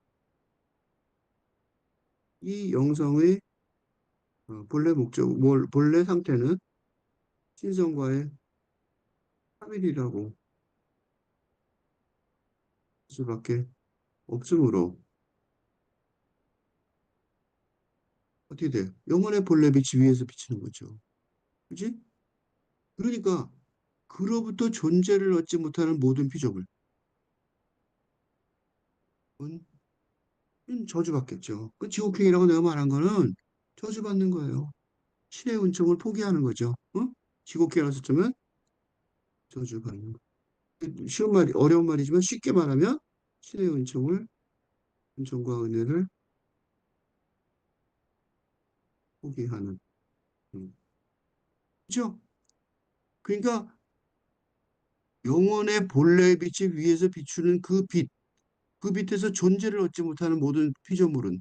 Speaker 1: 이 영성의 본래 상태는 신성과의 합일이라고 할 수밖에 없으므로, 어떻게 돼요? 영혼의 본래 빛이 위에서 비치는 거죠. 그지? 그러니까, 그로부터 존재를 얻지 못하는 모든 피조물, 그건 저주받겠죠. 그 지옥행이라고 내가 말한 거는 저주받는 거예요. 신의 은총을 포기하는 거죠. 어? 지옥행이라서 쓰면 저주받는 거. 쉬운 말이, 어려운 말이지만 쉽게 말하면 신의 은총과 은혜를 포기하는. 음. 그죠? 그러니까 영혼의 본래의 빛이 위에서 비추는 그 빛, 그 빛에서 존재를 얻지 못하는 모든 피조물은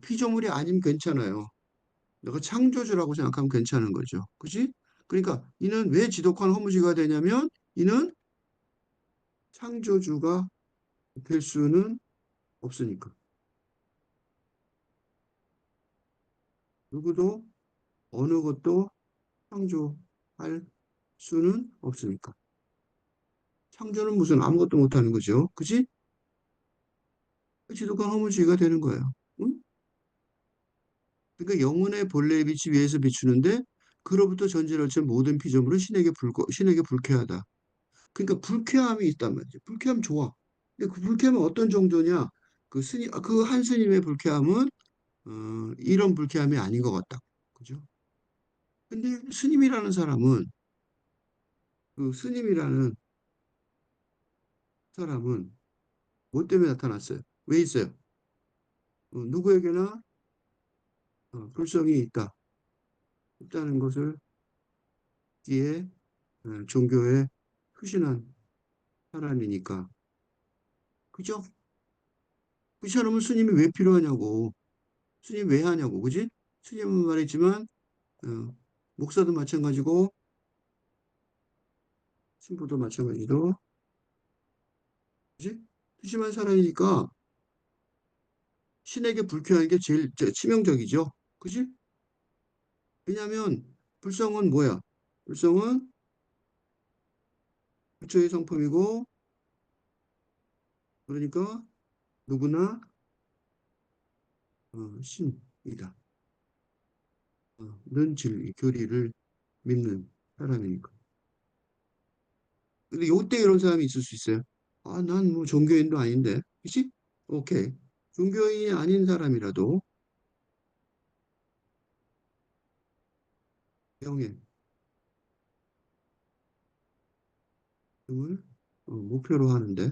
Speaker 1: 피조물이 아니면 괜찮아요. 내가 창조주라고 생각하면 괜찮은 거죠. 그지? 그러니까 이는 왜 지독한 허무주의가 되냐면 이는 창조주가 될 수는 없으니까. 누구도 어느 것도 창조할 수는 없으니까. 창조는 무슨 아무것도 못하는 거죠. 그지? 지독한 허무주의가 되는 거예요. 응? 그러니까 영혼의 본래의 빛이 위에서 비추는데 그로부터 전제를 친 모든 피조물은 신에게 불쾌하다. 그러니까 불쾌함이 있단 말이죠. 불쾌함 좋아. 근데 그 불쾌함은 어떤 정도냐? 그 한 스님의 불쾌함은 이런 불쾌함이 아닌 것 같다. 그죠? 근데 그 스님이라는 사람은 뭐 때문에 나타났어요? 왜 있어요? 누구에게나 불성이 있다는 것을 뒤에 종교에 후신한 사람이니까. 그죠? 그렇지 않으면 스님이 왜 필요하냐고. 스님 왜 하냐고. 그지? 스님은 말했지만 어, 목사도 마찬가지고 신부도 마찬가지로 그지? 심한 사람이니까 신에게 불쾌한 게 제일 치명적이죠. 그지? 왜냐하면 불성은 뭐야? 불성은 부처의 성품이고 그러니까 누구나 신이다. 는 진리, 교리를 믿는 사람이니까. 근데 요때 이런 사람이 있을 수 있어요. 아, 난 뭐 종교인도 아닌데. 그치? 오케이. 종교인이 아닌 사람이라도 명예, 등을 목표로 하는데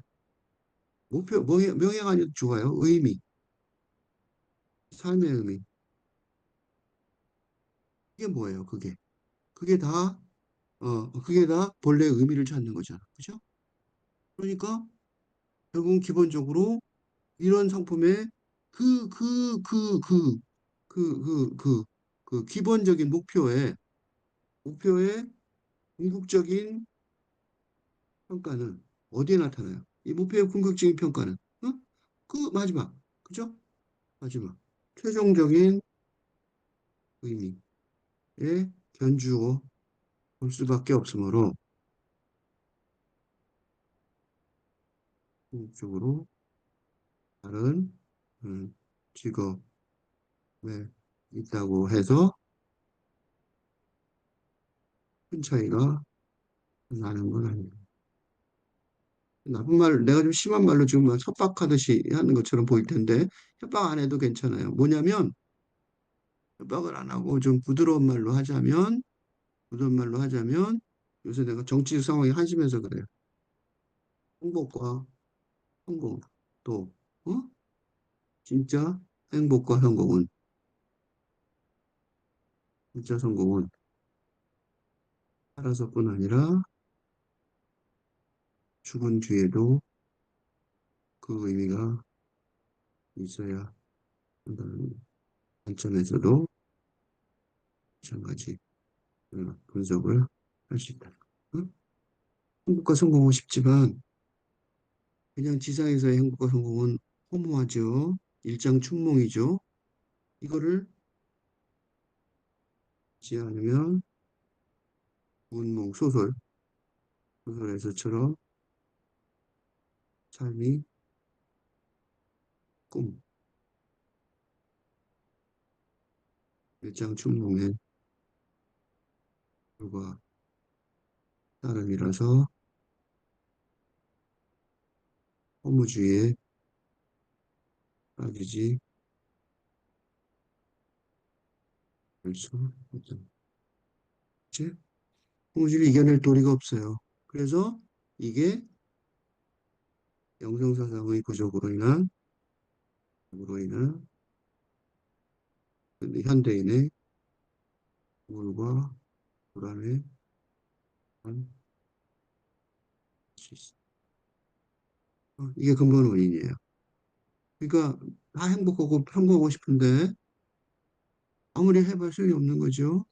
Speaker 1: 명예가 아니어도 좋아요. 의미, 삶의 의미. 이게 뭐예요, 그게? 그게 다 그게 다 본래의 의미를 찾는 거잖아. 그죠? 그러니까 결국은 기본적으로 이런 상품의 그, 그, 그, 그, 그 기본적인 목표의 궁극적인 평가는 어디에 나타나요? 이 목표의 궁극적인 평가는, 어? 그 마지막, 그죠? 마지막. 최종적인 의미에 견주어 볼 수밖에 없으므로, 궁극적으로 다른 직업에 있다고 해서 큰 차이가 나는 건 아닙니다. 나쁜 말, 내가 좀 심한 말로 지금 막 협박하듯이 하는 것처럼 보일 텐데, 협박 안 해도 괜찮아요. 뭐냐면, 협박을 안 하고 좀 부드러운 말로 하자면, 요새 내가 정치 상황이 한심해서 그래요. 행복과 성공, 또, 어? 진짜 행복과 성공은, 진짜 성공은 살아서뿐 아니라 죽은 뒤에도 그 의미가 있어야 한다는 관점에서도 마찬가지 분석을 할 수 있다. 응? 행복과 성공은 쉽지만 그냥 지상에서의 행복과 성공은 허무하죠. 일장춘몽이죠. 이거를 하지 않으면 문몽 소설에서처럼 삶이 꿈, 일장춘몽의 불과 따름이라서 허무주의에 빠지지 않을 수 없다. 이제 허무주의를 이겨낼 도리가 없어요. 그래서 이게 영성사상의 부족으로 인한 현대인의 우울과 불안에 한수 있어. 이게 근본 원인이에요. 그러니까 다 행복하고 평범하고 싶은데 아무리 해볼 수는 없는 거죠.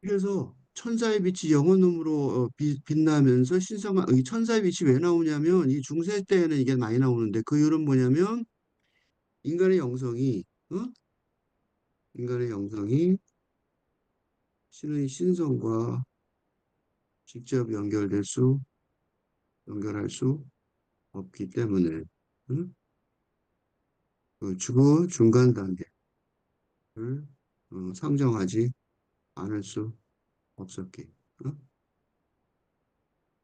Speaker 1: 그래서 천사의 빛이 영혼음으로 빛나면서 신성한 이 천사의 빛이 왜 나오냐면 이 중세 때에는 이게 많이 나오는데 그 이유는 뭐냐면 인간의 영성이 어? 인간의 영성이 신의 신성과 직접 연결할 수 없기 때문에 응? 그 주거 중간 단계를 상정하지 않을 수 없었기. 어?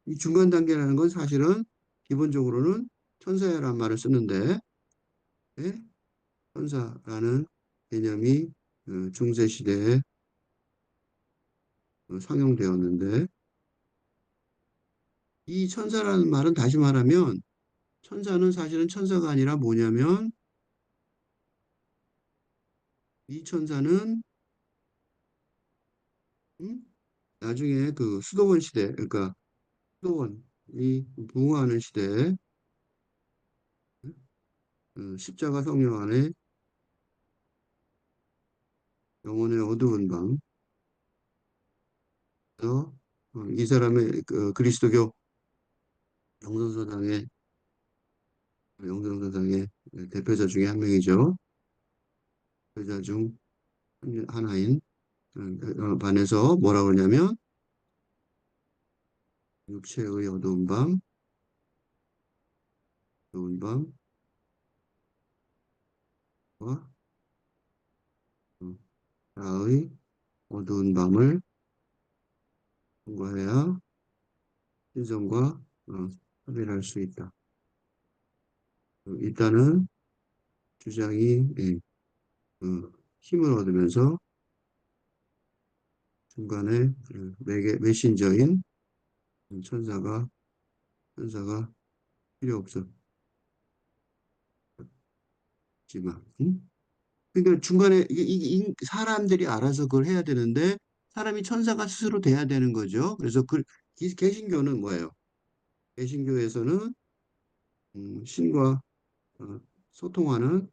Speaker 1: 이 중간 단계라는 건 사실은 기본적으로는 천사라는 말을 쓰는데 예? 천사라는 개념이 중세 시대에 상용되었는데 이 천사라는 말은 다시 말하면 천사는 사실은 천사가 아니라 뭐냐면 이 천사는 음? 나중에 그 수도원 시대 그러니까 수도원이 부흥하는 시대에 십자가 성령 안에 영혼의 어두운 방에서 이 사람의 그 그리스도교 영성서당의 영성서당의 대표자 중에 한 명이죠. 대표자 중 하나인 반에서 뭐라고 그러냐면 육체의 어두운 밤과 나의 어두운 밤을 통과해야 신성과 합일할 수 있다. 일단은 주장이 힘을 얻으면서 중간에 메신저인 천사가 천사가 필요 없었지만, 응? 그러니까 중간에 사람들이 알아서 그걸 해야 되는데 사람이 천사가 스스로 돼야 되는 거죠. 그래서 개신교는 뭐예요? 개신교에서는 신과 어, 소통하는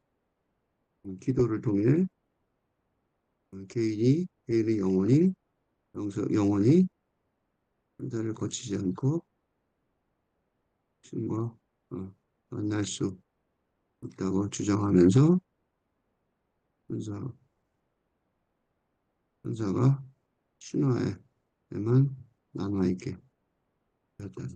Speaker 1: 기도를 통해 개인의 영혼이 천사를 거치지 않고 신과 만날 수 있다고 주장하면서 천사, 천사가 신화에만 남아있게 되었다.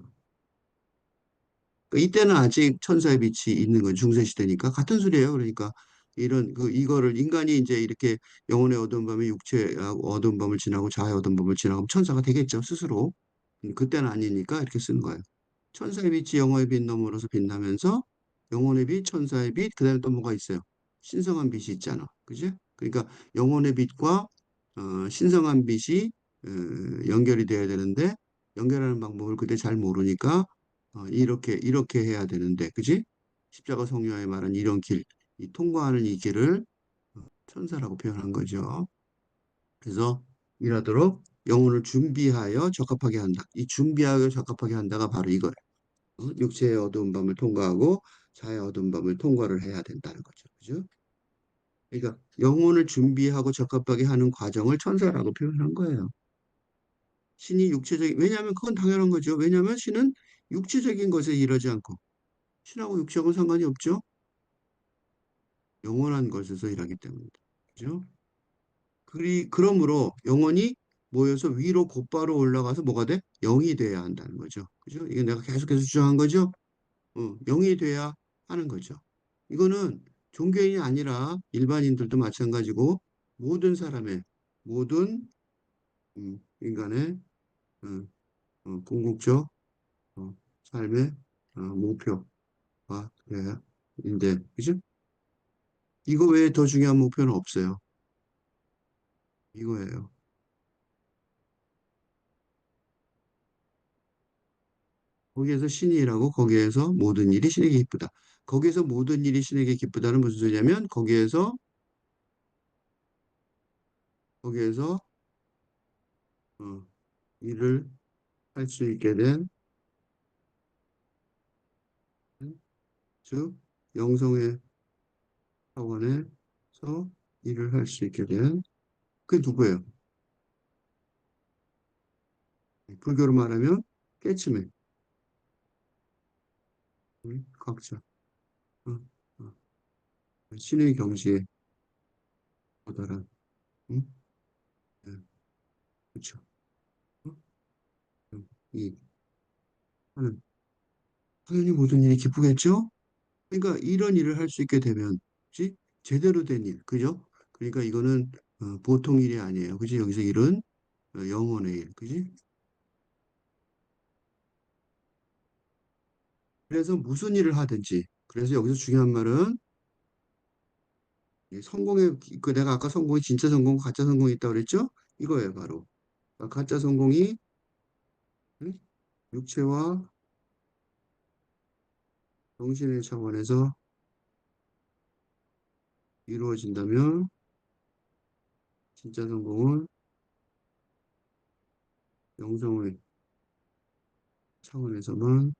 Speaker 1: 그러니까 이때는 아직 천사의 빛이 있는 건 중세 시대니까 같은 소리예요. 그러니까 이거를 인간이 이제 이렇게 영혼의 어두운 밤이 육체의 어두운 밤을 지나고 자아의 어두운 밤을 지나가면 천사가 되겠죠, 스스로. 그때는 아니니까 이렇게 쓰는 거예요. 천사의 빛이 영혼의 빛 너머로서 빛나면서 영혼의 빛, 천사의 빛, 그다음에 또 뭐가 있어요? 신성한 빛이 있잖아. 그지? 그러니까 영혼의 빛과 신성한 빛이 연결이 돼야 되는데 연결하는 방법을 그때 잘 모르니까 이렇게 해야 되는데, 그지? 십자가 성령의 말은 이런 길, 이 통과하는 이 길을 천사라고 표현한 거죠. 그래서 일하도록 영혼을 준비하여 적합하게 한다. 이 준비하여 적합하게 한다가 바로 이거예요. 육체의 어두운 밤을 통과하고 자의 어두운 밤을 통과를 해야 된다는 거죠. 그죠? 그러니까 영혼을 준비하고 적합하게 하는 과정을 천사라고 표현한 거예요. 왜냐하면 그건 당연한 거죠. 왜냐하면 신은 육체적인 것에 일하지 않고 신하고 육체하고는 상관이 없죠. 영원한 것에서 일하기 때문이다. 그죠? 그러므로 영혼이 모여서 위로 곧바로 올라가서 뭐가 돼? 영이 돼야 한다는 거죠. 그죠? 이게 내가 계속해서 주장한 거죠. 영이 돼야 하는 거죠. 이거는 종교인이 아니라 일반인들도 마찬가지고 모든 사람의 모든 인간의 어, 궁극적 삶의 목표가 돼야 인데, 그죠? 이거 외에 더 중요한 목표는 없어요. 이거예요. 거기에서 신이 일하고 거기에서 모든 일이 신에게 기쁘다. 거기에서 모든 일이 신에게 기쁘다는 무슨 소리냐면 거기에서 어, 일을 할 수 있게 된, 즉 영성의 차원에서 일을 할 수 있게 된 그게 누구예요? 불교로 말하면 깨침에 각자 어, 어, 신의 경지에 도달한 응? 네, 그렇죠. 어? 이 하는 당연히 모든 일이 기쁘겠죠? 그러니까 이런 일을 할 수 있게 되면, 그지? 제대로 된 일, 그죠? 그러니까 이거는 보통 일이 아니에요. 그지? 여기서 일은 영혼의 일, 그지? 그래서 무슨 일을 하든지, 그래서 여기서 중요한 말은 내가 아까 성공이 진짜 성공, 가짜 성공이 있다고 그랬죠? 이거예요, 바로. 가짜 성공이 응? 육체와 정신의 차원에서 이루어진다면, 진짜 성공은 영성의 차원에서만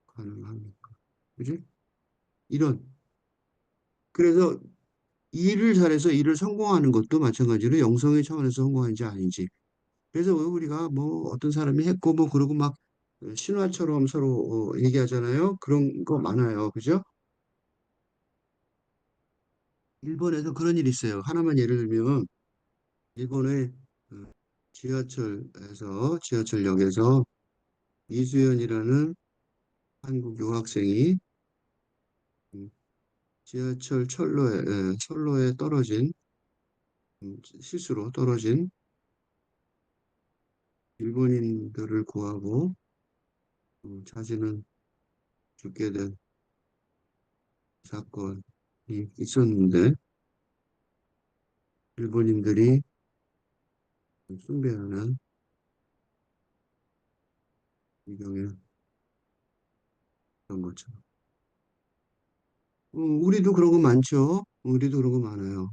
Speaker 1: 가능합니다. 그지? 이런. 그래서 일을 잘해서 일을 성공하는 것도 마찬가지로 영성의 차원에서 성공하는지 아닌지. 그래서 우리가 뭐 어떤 사람이 했고 뭐 그러고 막 신화처럼 서로 얘기하잖아요. 그런 거 많아요. 그죠? 일본에서 그런 일이 있어요. 하나만 예를 들면 일본의 어, 지하철역에서 이수연이라는 한국 유학생이 음, 지하철 철로에 떨어진 실수로 떨어진 일본인들을 구하고 자신은 죽게 된 사건이 있었는데 일본인들이 숭배하는 이경의 그런 거죠. 우리도 그런 거 많죠. 우리도 그런 거 많아요.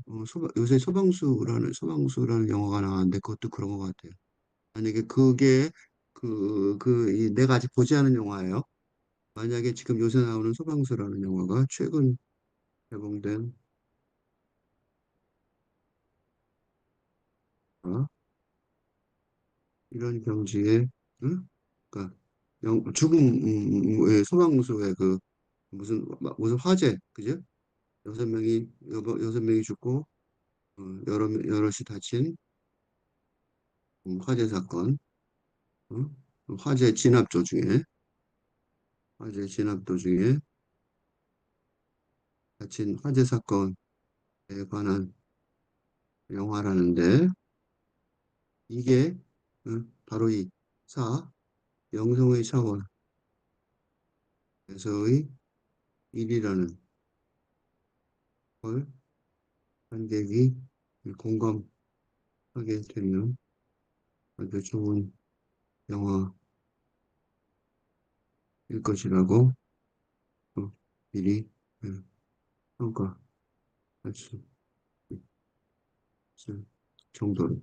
Speaker 1: 요새 소방수라는 영화가 나왔는데 그것도 그런 것 같아요. 만약에 그게 내가 아직 보지 않은 영화예요. 만약에 지금 요새 나오는 소방수라는 영화가 최근 개봉된 어? 이런 경지에 응? 그러니까 소방수의 그 무슨 화재 그죠? 여섯 명이 죽고 여럿이 다친 화재 사건, 어? 화재 진압 도중에 화재 진압 도중에 다친 화재 사건에 관한 영화라는데 이게 바로 이 영성의 차원에서의 일이라는 걸 관객이 공감하게 되는 아주 좋은 영화일 것이라고 미리 예, 평가할 수 있을 정도로.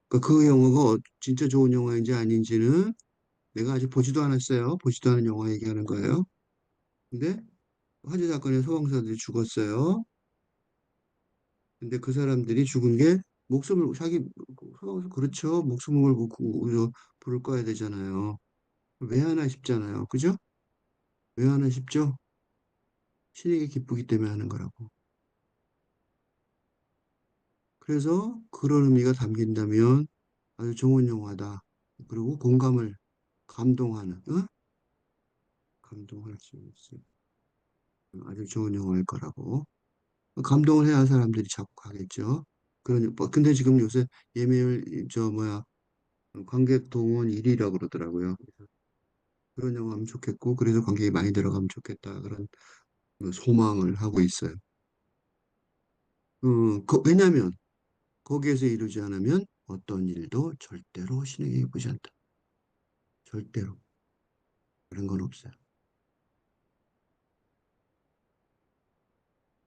Speaker 1: 그러니까 그 영화가 진짜 좋은 영화인지 아닌지는 내가 아직 보지도 않았어요. 보지도 않은 영화 얘기하는 거예요. 근데 화재 사건에 소방사들이 죽었어요. 근데 그 사람들이 죽은 게 소방사 그렇죠. 목숨을 걸고 불을 꺼야 되잖아요. 왜 하나 싶잖아요. 그죠? 왜 하나 싶죠? 신에게 기쁘기 때문에 하는 거라고. 그래서 그런 의미가 담긴다면 아주 좋은 영화다. 그리고 감동하는, 감동할 수 있어요. 아주 좋은 영화일 거라고. 감동을 해야 사람들이 자꾸 가겠죠. 근데 지금 요새 예매율, 관객 동원 1위라고 그러더라고요. 그런 영화 하면 좋겠고, 그래서 관객이 많이 들어가면 좋겠다. 그런 소망을 하고 있어요. 왜냐면, 거기에서 이루지 않으면 어떤 일도 절대로 신에게 기쁘지 않다. 절대로. 그런 건 없어요.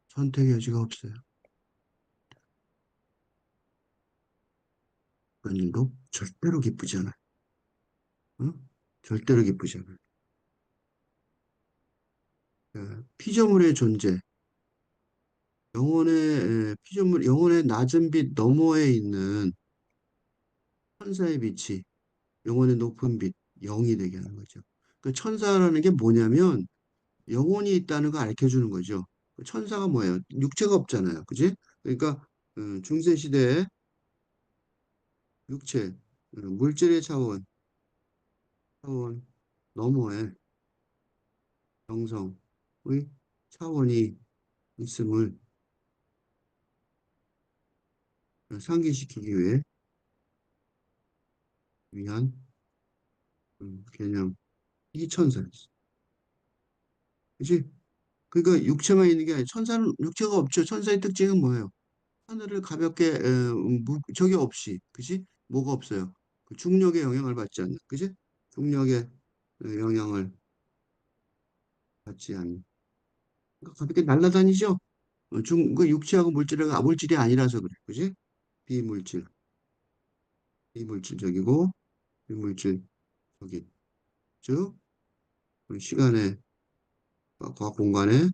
Speaker 1: 선택의 여지가 없어요. 그런 일도 절대로 기쁘지 않아요. 응? 절대로 기쁘지 않아요. 피조물의 존재, 영혼의 낮은 빛 너머에 있는 천사의 빛이 영혼의 높은 빛, 영이 되게 하는 거죠. 그 천사라는 게 뭐냐면 영혼이 있다는 거 알려 주는 거죠. 그 천사가 뭐예요? 육체가 없잖아요. 그지? 그러니까 중세 시대에 육체, 물질의 차원 너머에 영성의 차원이 있음을 상기시키기 위한 개념. 이 천사였어. 그지? 그러니까 육체만 있는 게 아니라 천사는 육체가 없죠. 천사의 특징은 뭐예요? 하늘을 가볍게 저게 없이, 그지? 뭐가 없어요? 그 중력의 영향을 받지 않는, 그지? 중력의 영향을 받지 않는. 그러니까 가볍게 날아다니죠. 그 육체하고 물질이 아니라서 그래, 그지? 비물질, 비물질적이고 비물질적인, 즉 시간에 과학 공간에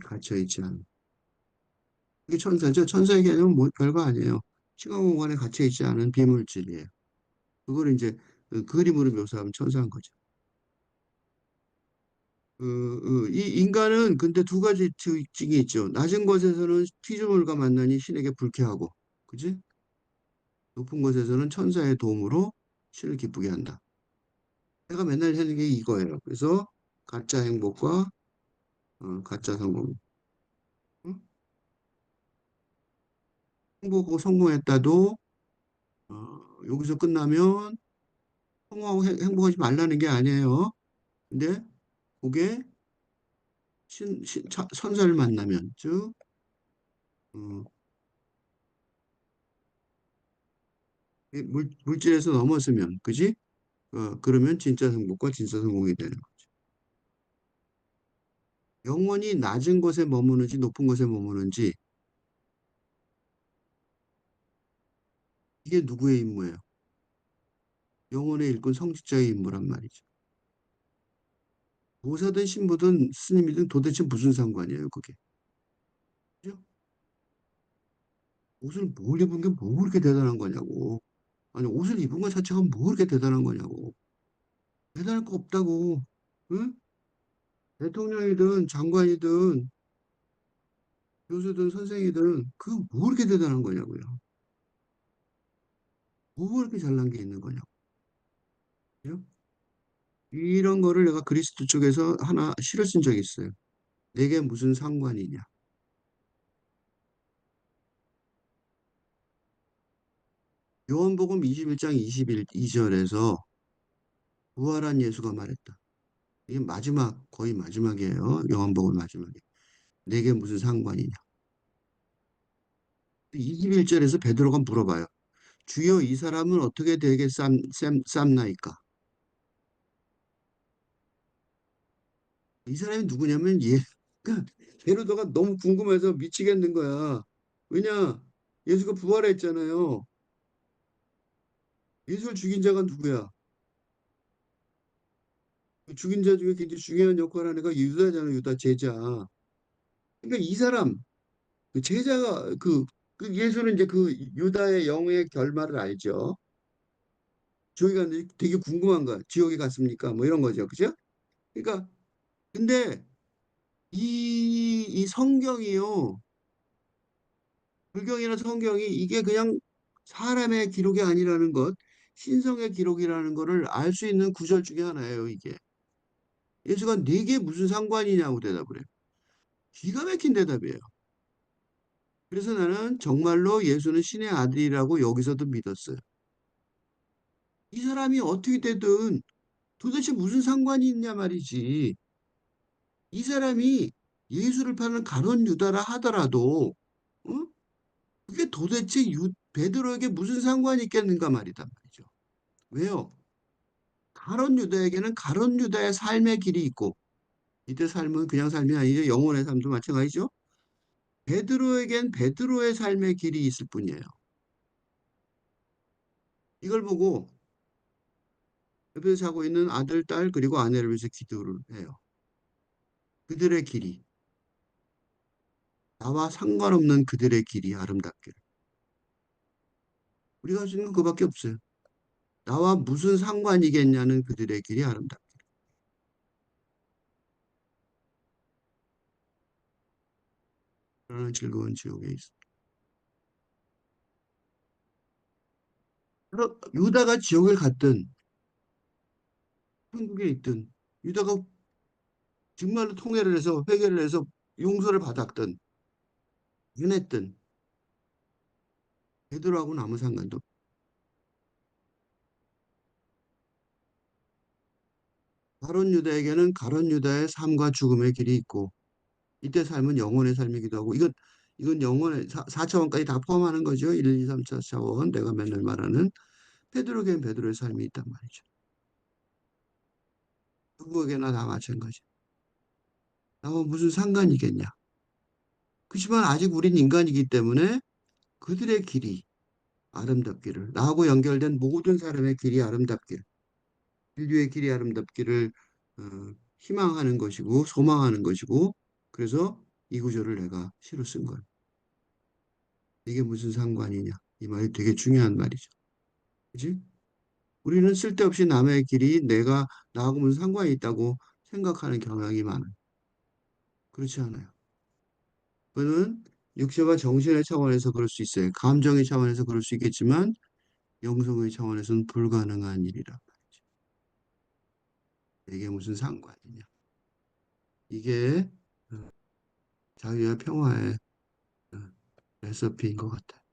Speaker 1: 갇혀 있지 않은. 이게 천사죠. 천사의 개념은 뭐 별거 아니에요. 시간 공간에 갇혀 있지 않은 비물질이에요. 그걸 이제 그림으로 묘사하면 천사인 거죠. 이 인간은 근데 두 가지 특징이 있죠. 낮은 곳에서는 피조물과 만나니 신에게 불쾌하고, 그지? 높은 곳에서는 천사의 도움으로 신을 기쁘게 한다. 내가 맨날 하는 게 이거예요. 그래서 가짜 행복과 가짜 성공. 응? 행복하고 성공했다도 여기서 끝나면 성공하고 행복하지 말라는 게 아니에요. 근데 그게 선사를 만나면, 즉 어, 이 물질에서 넘어서면, 그지? 그러면 진짜 행복과 진짜 성공이 되는 거죠. 영원히 낮은 곳에 머무는지 높은 곳에 머무는지 이게 누구의 임무예요? 영혼의 일꾼 성직자의 임무란 말이죠. 보사든 신부든 스님이든 도대체 무슨 상관이에요, 그게? 그죠? 옷을 뭘 입은 게 뭐 그렇게 대단한 거냐고. 아니, 옷을 입은 것 자체가 뭐 그렇게 대단한 거냐고. 대단할 거 없다고. 응? 대통령이든 장관이든 교수든 선생이든 그거 뭐 그렇게 대단한 거냐고요. 뭐 그렇게 잘난 게 있는 거냐고. 그죠? 이런 거를 내가 그리스도 쪽에서 하나 실어 쓴 적이 있어요. 내게 무슨 상관이냐. 요한복음 21장 22절에서 부활한 예수가 말했다. 이게 마지막, 거의 마지막이에요. 요한복음 마지막에. 내게 무슨 상관이냐. 21절에서 베드로가 물어봐요. 주여 이 사람은 어떻게 되게 쌈나이까? 이 사람이 누구냐면 그러니까 베드로가 너무 궁금해서 미치겠는 거야. 왜냐? 예수가 부활했잖아요. 예수를 죽인 자가 누구야? 그 죽인 자 중에 굉장히 중요한 역할을 하는 애가 유다잖아, 유다 제자. 그러니까 이 사람, 그 제자가 예수는 이제 그 유다의 영의 결말을 알죠. 지옥에 갔는데 되게 궁금한 거야. 지옥에 갔습니까? 뭐 이런 거죠. 그죠? 그러니까 근데 이 성경이요. 불경이나 성경이 이게 그냥 사람의 기록이 아니라는 것, 신성의 기록이라는 것을 알 수 있는 구절 중에 하나예요, 이게. 예수가 네게 무슨 상관이냐고 대답을 해요. 기가 막힌 대답이에요. 그래서 나는 정말로 예수는 신의 아들이라고 여기서도 믿었어요. 이 사람이 어떻게 되든 도대체 무슨 상관이 있냐 말이지. 이 사람이 예수를 파는 가룟 유다라 하더라도, 어? 그게 도대체 베드로에게 무슨 상관이 있겠는가 말이단 말이죠. 왜요? 가룟 유다에게는 가룟 유다의 삶의 길이 있고, 이때 삶은 그냥 삶이 아니죠. 영혼의 삶도 마찬가지죠. 베드로에겐 베드로의 삶의 길이 있을 뿐이에요. 이걸 보고 옆에서 자고 있는 아들, 딸, 그리고 아내를 위해서 기도를 해요. 그들의 길이, 나와 상관없는 그들의 길이 아름답기를. 우리가 할 수 있는 건 그밖에 없어요. 나와 무슨 상관이겠냐는 그들의 길이 아름답기를. 그러는 즐거운 지옥에 있어. 유다가 지옥을 갔든 천국에 있든 유다가 정말로 통회를 해서 회개를 해서 용서를 받았든 윤했든 베드로하고는 아무 상관도 없어요. 가론 유다에게는 가론 유다의 삶과 죽음의 길이 있고 이때 삶은 영혼의 삶이기도 하고 이건 영혼의 4차원까지 다 포함하는 거죠. 1, 2, 3, 4차원 내가 맨날 말하는 베드로에게는 베드로의 삶이 있단 말이죠. 누구에게나 다 마찬가지. 나와 무슨 상관이겠냐. 그렇지만 아직 우린 인간이기 때문에 그들의 길이 아름답기를 나하고 연결된 모든 사람의 길이 아름답기를 인류의 길이 아름답기를 어, 희망하는 것이고 소망하는 것이고 그래서 이 구절을 내가 시로 쓴 거예요. 이게 무슨 상관이냐. 이 말이 되게 중요한 말이죠. 그지? 우리는 쓸데없이 남의 길이 내가 나하고 무슨 상관이 있다고 생각하는 경향이 많아요. 그렇지 않아요. 그거는 육체와 정신의 차원에서 그럴 수 있어요. 감정의 차원에서 그럴 수 있겠지만 영성의 차원에서는 불가능한 일이라. 이게 무슨 상관이냐. 이게 자유와 평화의 레시피인 것 같아요.